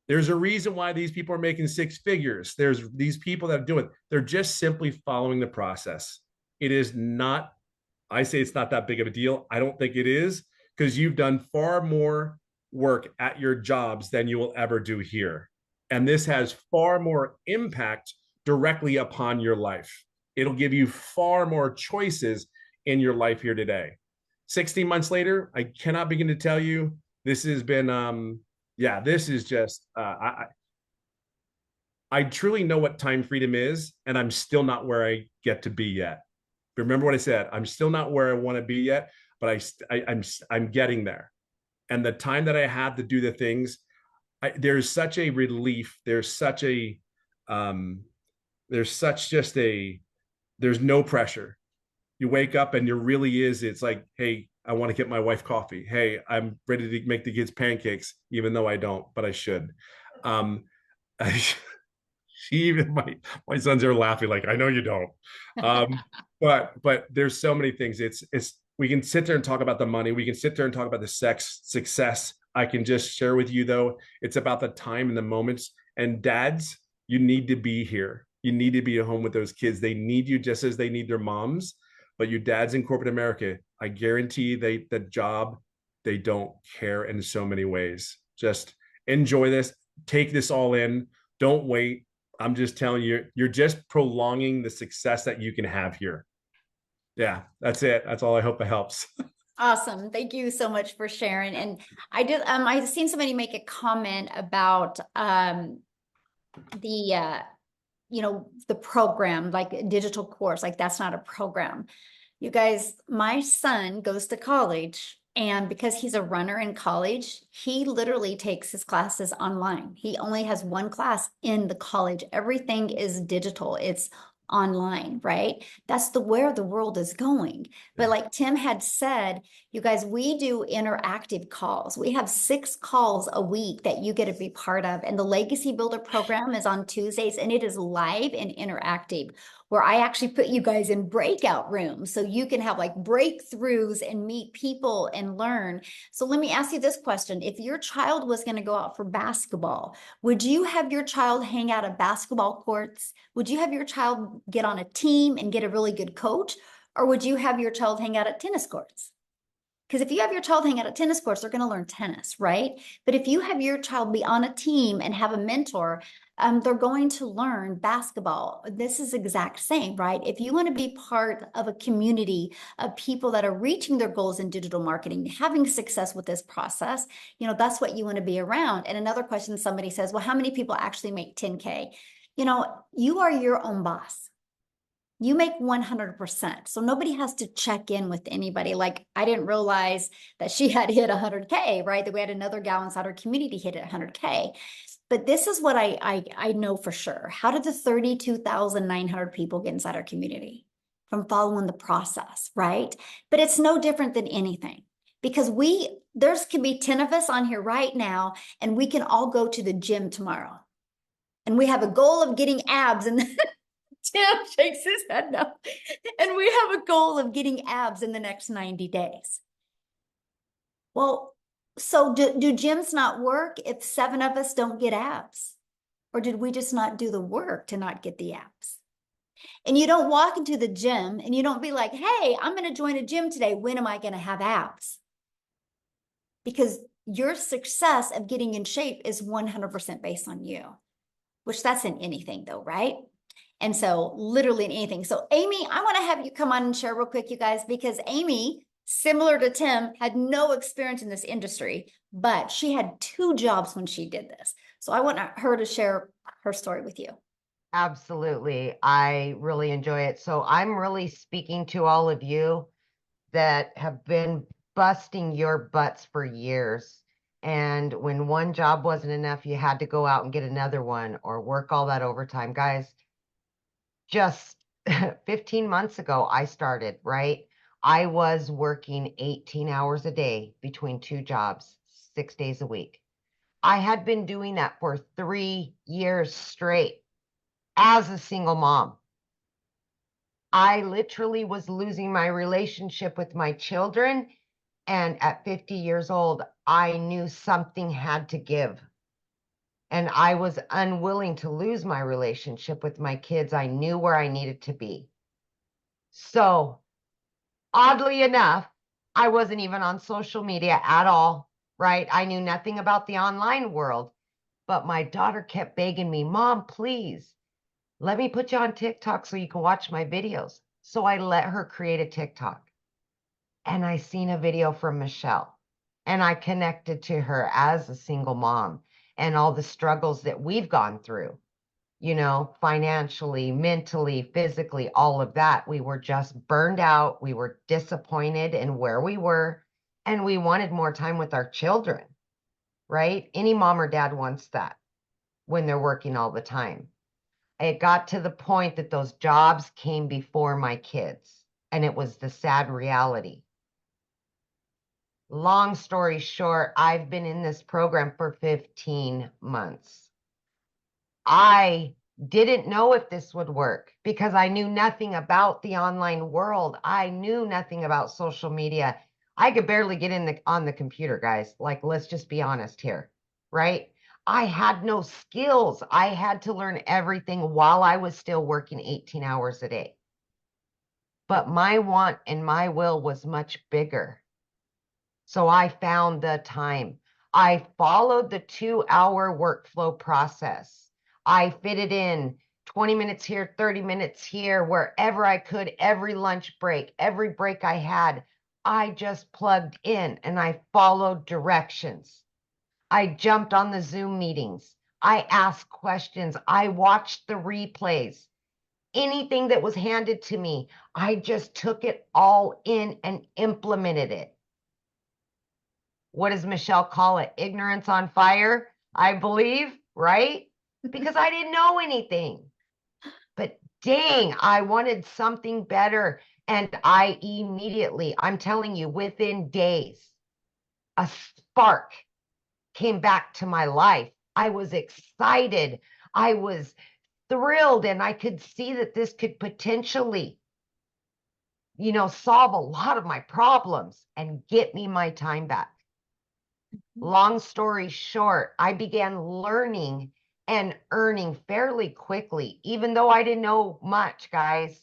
There's a reason why these people are making six figures. There's these people that do it. They're just simply following the process. It is not, I say it's not that big of a deal. I don't think it is, because you've done far more work at your jobs than you will ever do here. And this has far more impact directly upon your life. It'll give you far more choices in your life here today. 16 months later, I cannot begin to tell you, this has been, this is just, I truly know what time freedom is, and I'm still not where I get to be yet. Remember what I said, I'm still not where I want to be yet, but I'm getting there. And the time that I have to do the things, there's such a relief. There's no pressure. You wake up and it's like, hey, I want to get my wife coffee. Hey, I'm ready to make the kids pancakes, even though I don't, but I should. Even my sons are laughing like, I know you don't. But there's so many things. We can sit there and talk about the money. We can sit there and talk about the success. I can just share with you, though, it's about the time and the moments. And dads, you need to be here. You need to be at home with those kids. They need you just as they need their moms. But your dads in corporate America, I guarantee they don't care in so many ways. Just enjoy this. Take this all in. Don't wait. I'm just telling you, you're just prolonging the success that you can have here. Yeah, that's it. That's all. I hope it helps. Awesome. Thank you so much for sharing. And I've seen somebody make a comment about the program, like a digital course, like that's not a program. You guys, my son goes to college, and because he's a runner in college, he literally takes his classes online. He only has one class in the college. Everything is digital. It's online, right? That's where the world is going. But like Tim had said, you guys, we do interactive calls. We have 6 calls a week that you get to be part of. And the Legacy Builder program is on Tuesdays, and it is live and interactive, where I actually put you guys in breakout rooms so you can have like breakthroughs and meet people and learn. So let me ask you this question. If your child was going to go out for basketball, would you have your child hang out at basketball courts? Would you have your child get on a team and get a really good coach? Or would you have your child hang out at tennis courts? Because if you have your child hang out at tennis courts, they're going to learn tennis, right? But if you have your child be on a team and have a mentor, they're going to learn basketball. This is exact same, right? If you want to be part of a community of people that are reaching their goals in digital marketing, having success with this process, that's what you want to be around. And another question, somebody says, well, how many people actually make 10K? You are your own boss. You make 100%. So nobody has to check in with anybody. Like, I didn't realize that she had hit 100K, right? That we had another gal inside our community hit at 100K. But this is what I know for sure. How did the 32,900 people get inside our community? From following the process, right? But it's no different than anything, because there's could be 10 of us on here right now, and we can all go to the gym tomorrow. And we have a goal of getting abs, and Tim shakes his head no. And we have a goal of getting abs in the next 90 days. Well, so do gyms not work if 7 of us don't get abs? Or did we just not do the work to not get the abs? And you don't walk into the gym and you don't be like, hey, I'm going to join a gym today. When am I going to have abs? Because your success of getting in shape is 100% based on you, which that's in anything though, right? And so literally in anything. So Amy, I want to have you come on and share real quick, you guys, because Amy, similar to Tim, had no experience in this industry, but she had 2 jobs when she did this. So I want her to share her story with you. Absolutely. I really enjoy it. So I'm really speaking to all of you that have been busting your butts for years. And when one job wasn't enough, you had to go out and get another one or work all that overtime. Guys, just 15 months ago, I started, right? I was working 18 hours a day between 2 jobs, 6 days a week. I had been doing that for 3 years straight as a single mom. I literally was losing my relationship with my children. And at 50 years old, I knew something had to give. And I was unwilling to lose my relationship with my kids. I knew where I needed to be. So, oddly enough, I wasn't even on social media at all, right? I knew nothing about the online world. But my daughter kept begging me, Mom, please, let me put you on TikTok so you can watch my videos. So I let her create a TikTok. And I seen a video from Michelle. And I connected to her as a single mom and all the struggles that we've gone through, financially, mentally, physically, all of that. We were just burned out. We were disappointed in where we were, and we wanted more time with our children, right? Any mom or dad wants that when they're working all the time. It got to the point that those jobs came before my kids, and it was the sad reality. Long story short, I've been in this program for 15 months. I didn't know if this would work because I knew nothing about the online world. I knew nothing about social media. I could barely get on the computer, guys. Like, let's just be honest here, right? I had no skills. I had to learn everything while I was still working 18 hours a day. But my want and my will was much bigger. So I found the time. I followed the 2-hour workflow process. I fitted in 20 minutes here, 30 minutes here, wherever I could, every lunch break, every break I had. I just plugged in and I followed directions. I jumped on the Zoom meetings. I asked questions. I watched the replays. Anything that was handed to me, I just took it all in and implemented it. What does Michelle call it? Ignorance on fire, I believe, right? Because I didn't know anything. But dang, I wanted something better. And I immediately, I'm telling you, within days, a spark came back to my life. I was excited. I was thrilled. And I could see that this could potentially, solve a lot of my problems and get me my time back. Long story short, I began learning and earning fairly quickly, even though I didn't know much, guys.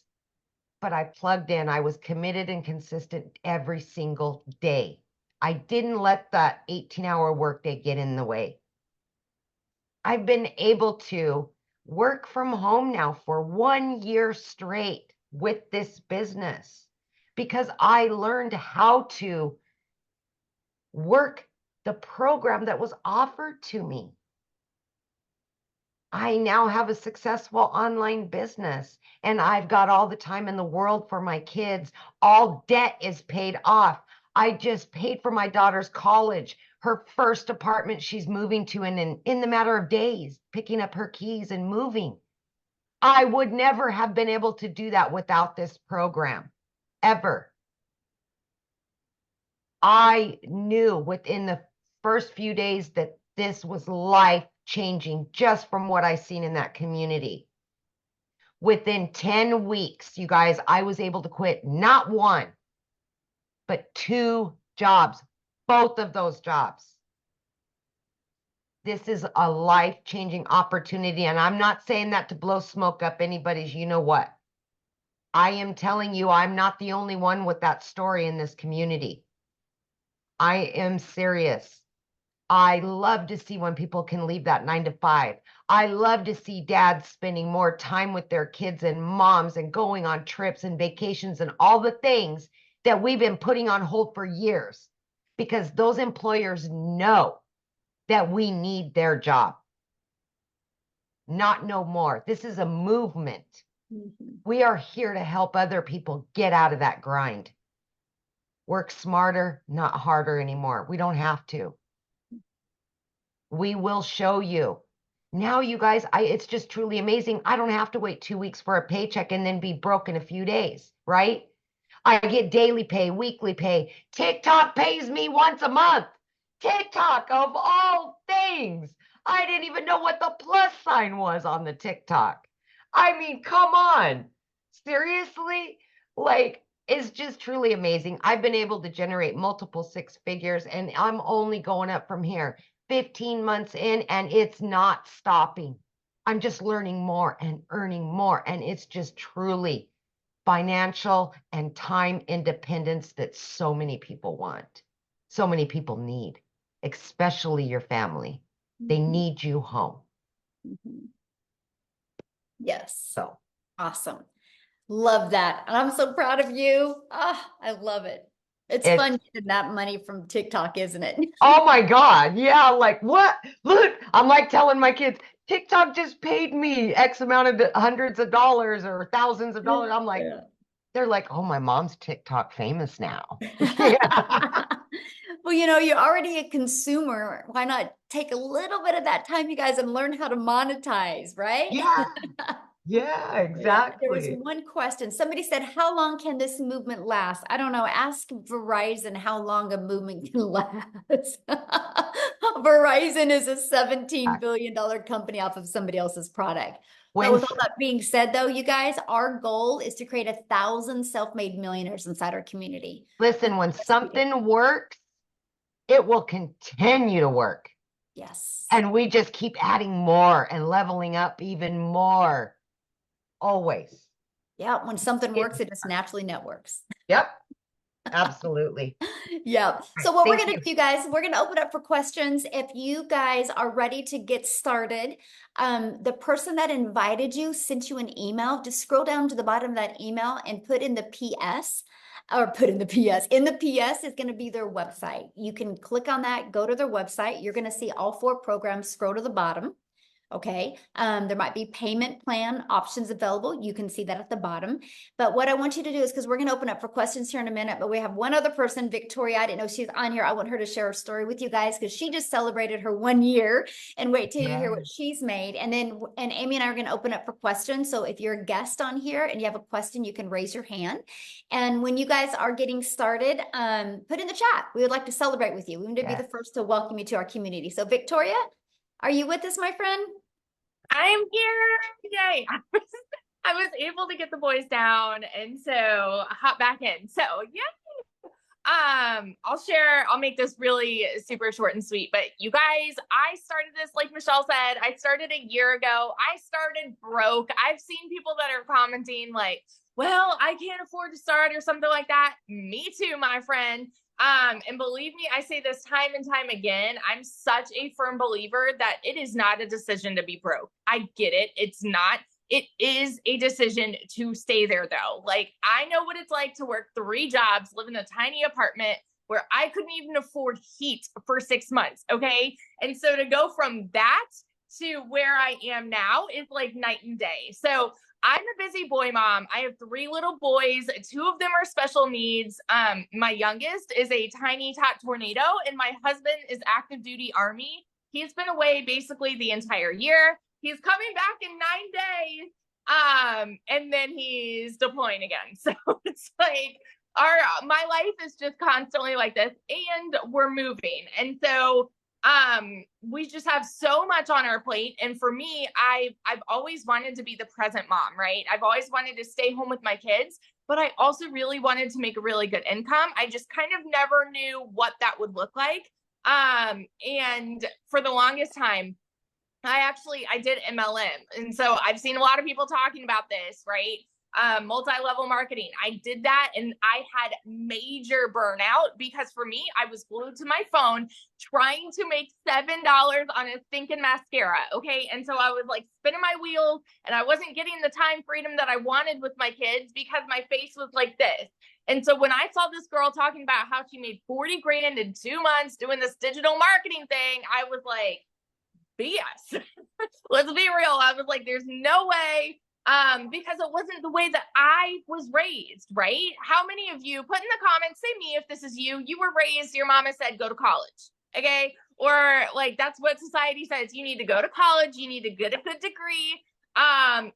but I plugged in. I was committed and consistent every single day. I didn't let that 18-hour workday get in the way. I've been able to work from home now for 1 year straight with this business because I learned how to work the program that was offered to me. I now have a successful online business and I've got all the time in the world for my kids. All debt is paid off. I just paid for my daughter's college, her first apartment she's moving to in the matter of days, picking up her keys and moving. I would never have been able to do that without this program, ever. I knew within the first few days that this was life-changing just from what I seen in that community. Within 10 weeks, you guys, I was able to quit not one, but 2 jobs, both of those jobs. This is a life-changing opportunity, and I'm not saying that to blow smoke up anybody's you know what. I am telling you, I'm not the only one with that story in this community. I am serious. I love to see when people can leave that 9 to 5. I love to see dads spending more time with their kids and moms and going on trips and vacations and all the things that we've been putting on hold for years because those employers know that we need their job. Not no more. This is a movement. We are here to help other people get out of that grind. Work smarter, not harder anymore. We don't have to. We will show you. Now, you guys, it's just truly amazing. I don't have to wait 2 weeks for a paycheck and then be broke in a few days, right? I get daily pay, weekly pay. TikTok pays me once a month. TikTok, of all things. I didn't even know what the plus sign was on the TikTok. I mean, come on. Seriously? Like, it's just truly amazing. I've been able to generate multiple 6 figures, and I'm only going up from here. 15 months in, and it's not stopping. I'm just learning more and earning more, and it's just truly financial and time independence that so many people want, so many people need, especially your family. They need you home. Yes. So awesome. Love that. And I'm so proud of you. Ah, I love it. It's fun getting that money from TikTok, isn't it? Oh my God. Yeah. Like what? Look, I'm like telling my kids, TikTok just paid me X amount of hundreds of dollars or thousands of dollars. I'm like, they're like, oh, my mom's TikTok famous now. Well, you're already a consumer. Why not take a little bit of that time, you guys, and learn how to monetize, right? Yeah. Yeah, exactly. There was one question. Somebody said, how long can this movement last? I don't know. Ask Verizon how long a movement can last. Verizon is a $17 billion company off of somebody else's product. But with all that being said, though, you guys, our goal is to create 1,000 self-made millionaires inside our community. Listen, when something works, it will continue to work. Yes. And we just keep adding more and leveling up even more. Always. Yeah, when something works, it just naturally networks. Yep. Absolutely. Yeah. So what we're going to do, guys, we're going to open up for questions. If you guys are ready to get started, the person that invited you sent you an email. Just scroll down to the bottom of that email and put in the PS. Or put in the PS. In the PS is going to be their website. You can click on that, go to their website. You're going to see all 4 programs. Scroll to the bottom. Okay. There might be payment plan options available. You can see that at the bottom. But what I want you to do is, because we're going to open up for questions here in a minute, but we have one other person, Victoria. I didn't know she's on here. I want her to share her story with you guys because she just celebrated her 1 year, and wait till you hear what she's made. And then, and Amy and I are going to open up for questions. So if you're a guest on here and you have a question, you can raise your hand. And when you guys are getting started, put in the chat. We would like to celebrate with you. We want to be the first to welcome you to our community. So Victoria, are you with us, my friend? I am here. Yay. I was able to get the boys down and so hop back in. So yeah. I'll make this really super short and sweet, but you guys, I started this, like Michelle said, I started a year ago. I started broke. I've seen people that are commenting like, well, I can't afford to start or something like that. Me too, my friend. And believe me, I say this time and time again, I'm such a firm believer that it is not a decision to be broke. I get it. It's not. It is a decision to stay there though. Like, I know what it's like to work 3 jobs, live in a tiny apartment where I couldn't even afford heat for 6 months. Okay. And so to go from that to where I am now is like night and day. So I'm a busy boy mom. I have 3 little boys. 2 of them are special needs. My youngest is a tiny tot tornado, and my husband is active duty Army. He's been away basically the entire year. He's coming back in 9 days. And then he's deploying again. So it's like my life is just constantly like this, and we're moving. And so we just have so much on our plate. And for me, I've always wanted to be the present mom, right? I've always wanted to stay home with my kids, but I also really wanted to make a really good income. I just kind of never knew what that would look like. And for the longest time, I did MLM. And so I've seen a lot of people talking about this, right? Multi-level marketing. I did that and I had major burnout because for me, I was glued to my phone trying to make $7 on a stinking mascara. Okay. And so I was like spinning my wheels and I wasn't getting the time freedom that I wanted with my kids because my face was like this. And so when I saw this girl talking about how she made 40 grand in 2 months doing this digital marketing thing, I was like, BS. Let's be real. I was like, there's no way. Because it wasn't the way that I was raised, right? How many of you, put in the comments, say me if this is you, you were raised, your mama said, go to college, okay? Or like, that's what society says. You need to go to college, you need to get a good degree, and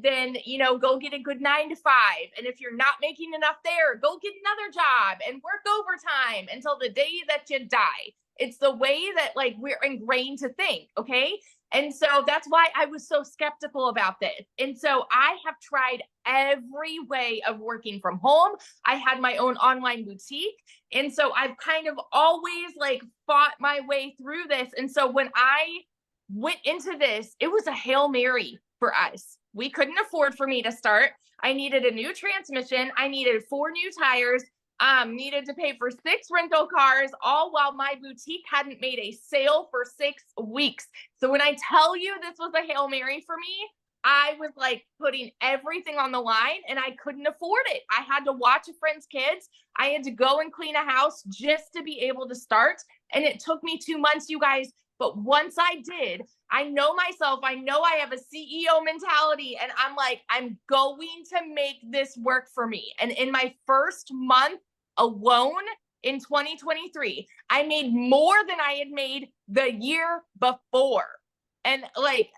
then, go get a good 9 to 5. And if you're not making enough there, go get another job and work overtime until the day that you die. It's the way that like we're ingrained to think, okay? And so that's why I was so skeptical about this. And so I have tried every way of working from home. I had my own online boutique. And so I've kind of always like fought my way through this. And so when I went into this, it was a Hail Mary for us. We couldn't afford for me to start. I needed a new transmission. I needed 4 new tires. Needed to pay for 6 rental cars, all while my boutique hadn't made a sale for 6 weeks. So when I tell you this was a Hail Mary for me, I was like putting everything on the line and I couldn't afford it. I had to watch a friend's kids. I had to go and clean a house just to be able to start. And it took me 2 months, you guys. But once I did, I know myself, I know I have a CEO mentality, and I'm like, I'm going to make this work for me. And in my first month alone in 2023, I made more than I had made the year before. And like,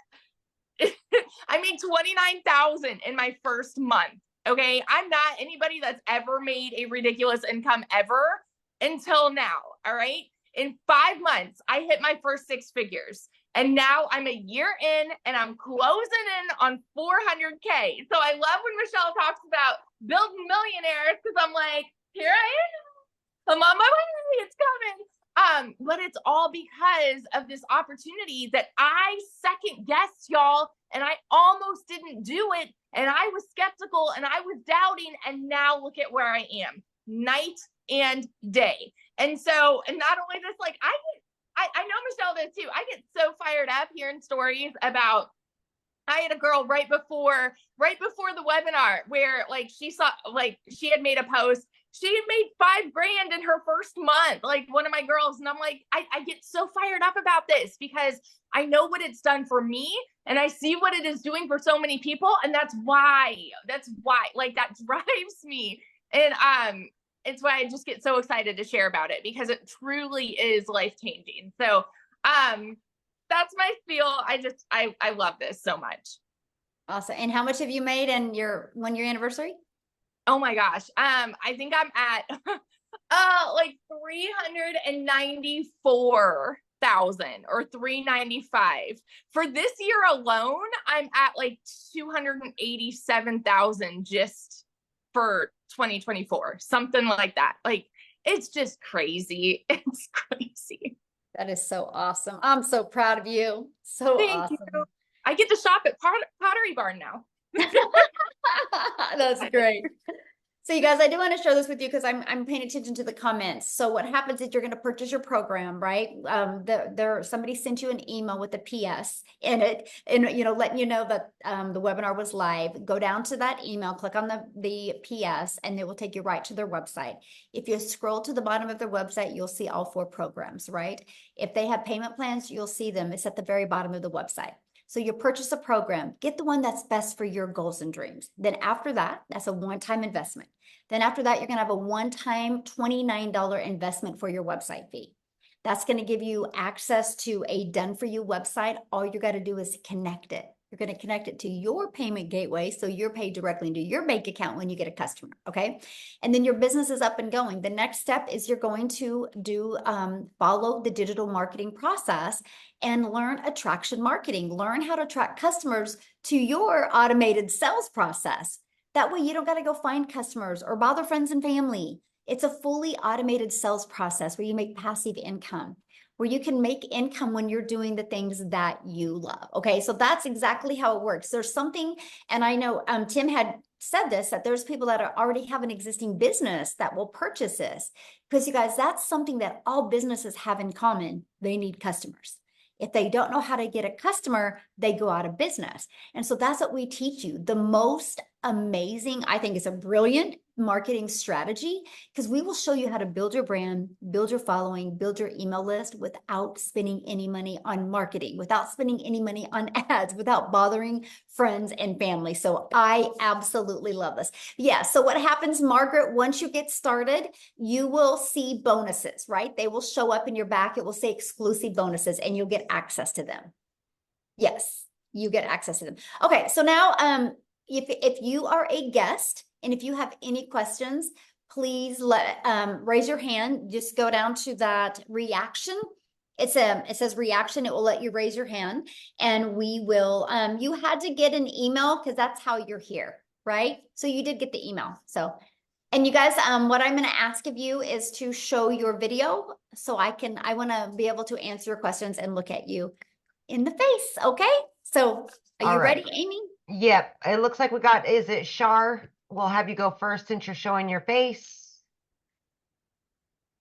I made 29,000 in my first month. Okay. I'm not anybody that's ever made a ridiculous income ever until now. All right. In 5 months, I hit my first 6 figures. And now I'm a year in and I'm closing in on 400K. So I love when Michelle talks about building millionaires because I'm like, here I am. I'm on my way. It's coming. But it's all because of this opportunity that I second guessed, y'all. And I almost didn't do it. And I was skeptical and I was doubting. And now look at where I am, night and day. And so, and not only this, like I know Michelle does too. I get so fired up hearing stories about, I had a girl right before the webinar where like she saw, like she had made a post. She had made 5 grand in her first month, like one of my girls. And I'm like, I get so fired up about this because I know what it's done for me and I see what it is doing for so many people. And that's why, like that drives me. And, it's why I just get so excited to share about it because it truly is life-changing. So, that's my spiel. I love this so much. Awesome. And how much have you made in your 1-year anniversary? Oh my gosh. I think I'm at, like 394,000 or 395 for this year alone. I'm at like 287,000 just for 2024, something like that. Like It's just crazy. It's crazy. That is so awesome. I'm so proud of you. So Thank awesome. you. I get to shop at Pottery Barn now. That's great. So you guys, I do want to share this with you because I'm paying attention to the comments. So what happens is you're going to purchase your program, right? Somebody sent you an email with a PS in it, and letting you know that the webinar was live. Go down to that email, click on the PS, and it will take you right to their website. If you scroll to the bottom of their website, you'll see all 4 programs, right? If they have payment plans, you'll see them. It's at the very bottom of the website. So you purchase a program, get the one that's best for your goals and dreams. Then after that, that's a one-time investment. Then after that, you're going to have a one-time $29 investment for your website fee. That's going to give you access to a done-for-you website. All you got to do is connect it. You're going to connect it to your payment gateway, so you're paid directly into your bank account when you get a customer, okay? And then your business is up and going. The next step is you're going to follow the digital marketing process and learn attraction marketing. Learn how to attract customers to your automated sales process. That way you don't got to go find customers or bother friends and family. It's a fully automated sales process where you make passive income, where you can make income when you're doing the things that you love. Okay, so that's exactly how it works. There's something, and I know Tim had said this, that there's people that already have an existing business that will purchase this. Because you guys, that's something that all businesses have in common. They need customers. If they don't know how to get a customer, they go out of business. And so that's what we teach you. The most amazing, I think it's a brilliant marketing strategy, because we will show you how to build your brand, build your following, build your email list without spending any money on marketing, without spending any money on ads, without bothering friends and family. So I absolutely love this. Yeah. So what happens, Margaret, once you get started, you will see bonuses, right? They will show up in your back. It will say exclusive bonuses and you'll get access to them. Yes, you get access to them. Okay. So now, if you are a guest and if you have any questions, please raise your hand. Just go down to that reaction. It says reaction. It will let you raise your hand, and we will. You had to get an email because that's how you're here, right? So you did get the email. So, and you guys, what I'm going to ask of you is to show your video so I want to be able to answer your questions and look at you in the face. Okay. So are you ready, Amy? Yep. It looks like is it Shar? We'll have you go first since you're showing your face.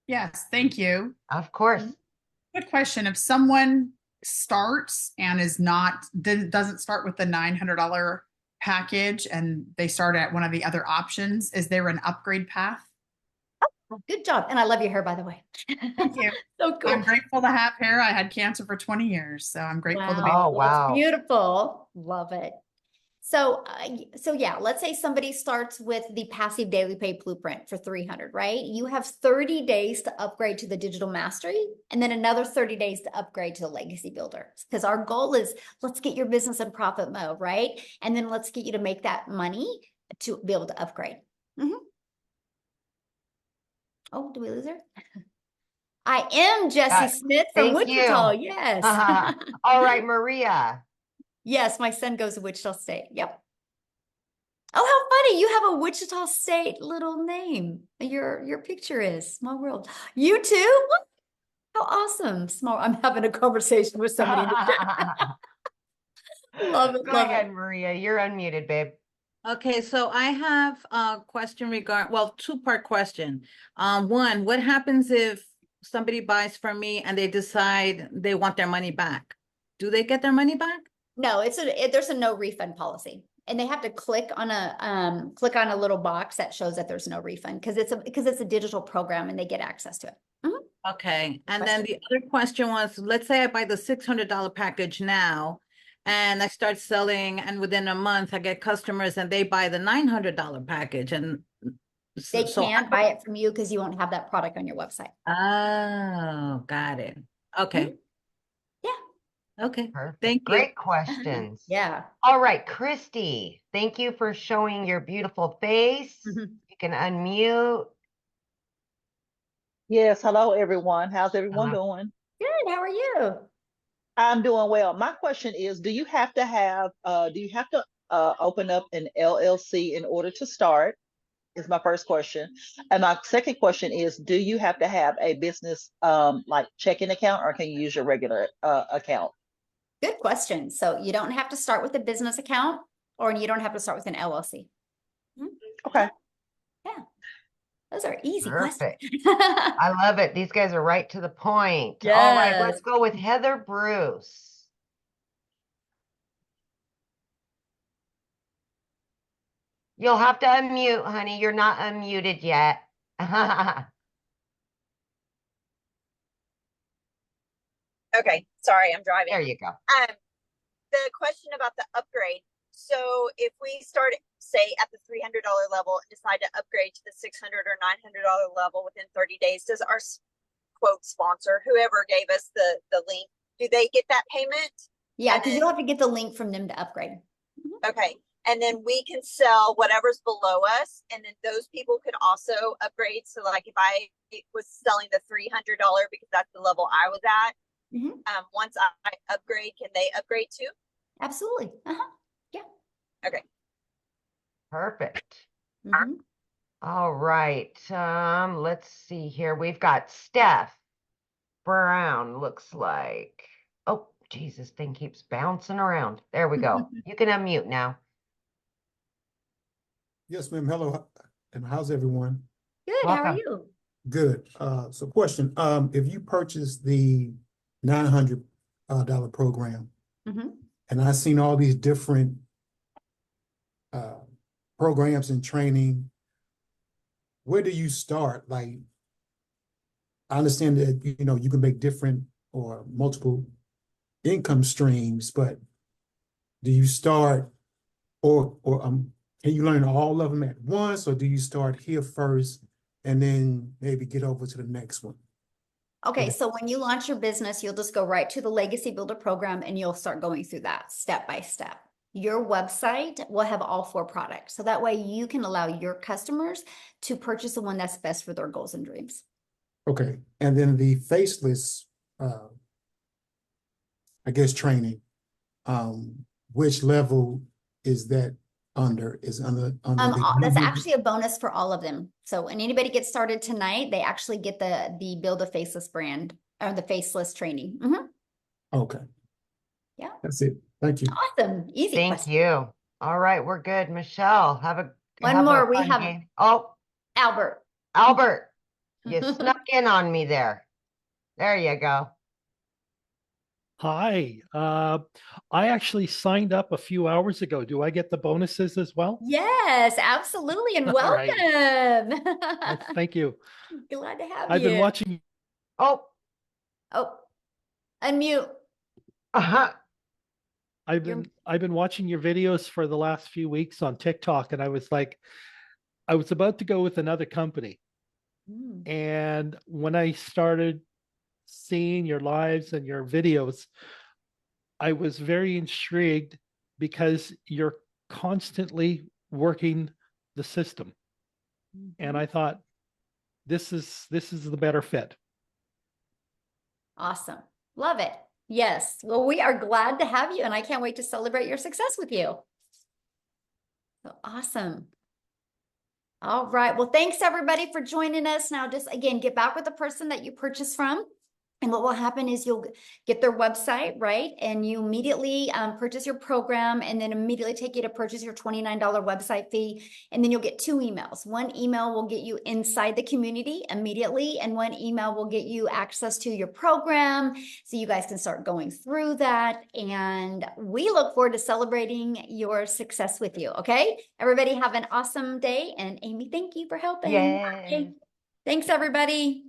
Yes, thank you. Of course. Good question. If someone starts and doesn't start with the $900 package and they start at one of the other options, is there an upgrade path? Oh, good job. And I love your hair, by the way. Thank you. So cool. I'm grateful to have hair. I had cancer for 20 years, so I'm grateful to be. Oh, wow. That's beautiful. Love it. So yeah, let's say somebody starts with the passive daily pay blueprint for 300, right? You have 30 days to upgrade to the digital mastery, and then another 30 days to upgrade to the legacy builder. Because our goal is, let's get your business in profit mode, right? And then let's get you to make that money to be able to upgrade. Oh, did we lose her? I am Jessie Smith from Wichita. Yes. All right, Maria. Yes, my son goes to Wichita State. Yep. Oh, how funny. You have a Wichita State little name. Your picture is Small World. You too? How awesome. Small. I'm having a conversation with somebody. Love it. Go ahead, Maria. You're unmuted, babe. Okay, so I have a question two-part question. One, what happens if somebody buys from me and they decide they want their money back? Do they get their money back? No, there's a no refund policy, and they have to click on a little box that shows that there's no refund because it's a digital program and they get access to it. Okay, and then the other question was, let's say I buy the $600 package now, and I start selling, and within a month I get customers and they buy the $900 package, and they can't buy it from you because you won't have that product on your website. Oh, got it. Okay. Okay. Perfect. Thank you. Great questions. Yeah. All right, Christy, thank you for showing your beautiful face. You can unmute. Yes. Hello, everyone. How's everyone doing? Good. How are you? I'm doing well. My question is, do you have to open up an LLC in order to start? is my first question. And my second question is, do you have to have a business like checking account, or can you use your regular account? Good question. So you don't have to start with a business account, or you don't have to start with an LLC. Okay. Yeah. Those are easy Perfect. questions. I love it. These guys are right to the point. All right, let's Yes. go with Heather Bruce. You'll have to unmute, honey. You're not unmuted yet. Okay, sorry, I'm driving. There you go. The question about the upgrade. So if we start, say, at the $300 level and decide to upgrade to the $600 or $900 level within 30 days, does our quote sponsor, whoever gave us the link, do they get that payment? Yeah, because you'll have to get the link from them to upgrade. Okay. And then we can sell whatever's below us, and then those people could also upgrade. So like if I was selling the $300 because that's the level I was at, once I upgrade, can they upgrade too? Absolutely. Yeah. Okay. Perfect. All right. Let's see here. We've got Steph Brown, looks like. Oh, Jesus, thing keeps bouncing around. There we go. You can unmute now. Yes, ma'am. Hello. And how's everyone? Good. How are Welcome. you? Good. So question, if you purchase the $900 program, and I've seen all these different programs and training, where do you start? Like, I understand that, you know, you can make different or multiple income streams, but do you start or can you learn all of them at once, or do you start here first and then maybe get over to the next one? Okay, so when you launch your business, you'll just go right to the Legacy Builder program and you'll start going through that step by step. Your website will have all 4 products. So that way you can allow your customers to purchase the one that's best for their goals and dreams. Okay, and then the faceless, I guess, training, which level is that under? Is under that's actually a bonus for all of them. So when anybody gets started tonight, they actually get the Build a Faceless brand or the faceless training. Okay. Yeah. That's it. Thank you. Awesome. Easy. Thank you. All right, we're good. Michelle, One more. We fun have game. Oh, Albert. Albert, you snuck in on me there. There you go. Hi, I actually signed up a few hours ago. Do I get the bonuses as well? Yes, absolutely. And All right. welcome. Well, thank you. Glad to have I've you. been watching. Oh, Unmute. I've been watching your videos for the last few weeks on TikTok, and I was about to go with another company. And when I started seeing your lives and your videos, I was very intrigued because you're constantly working the system. And I thought this is the better fit. Awesome. Love it. Yes. Well, we are glad to have you, and I can't wait to celebrate your success with you. So awesome. All right. Well, thanks everybody for joining us. Now, just again, get back with the person that you purchased from. And what will happen is you'll get their website, right? And you immediately purchase your program, and then immediately take you to purchase your $29 website fee. And then you'll get 2 emails. One email will get you inside the community immediately, and one email will get you access to your program so you guys can start going through that. And we look forward to celebrating your success with you. Okay, everybody have an awesome day. And Amy, thank you for helping. yes. Okay. Thanks, everybody.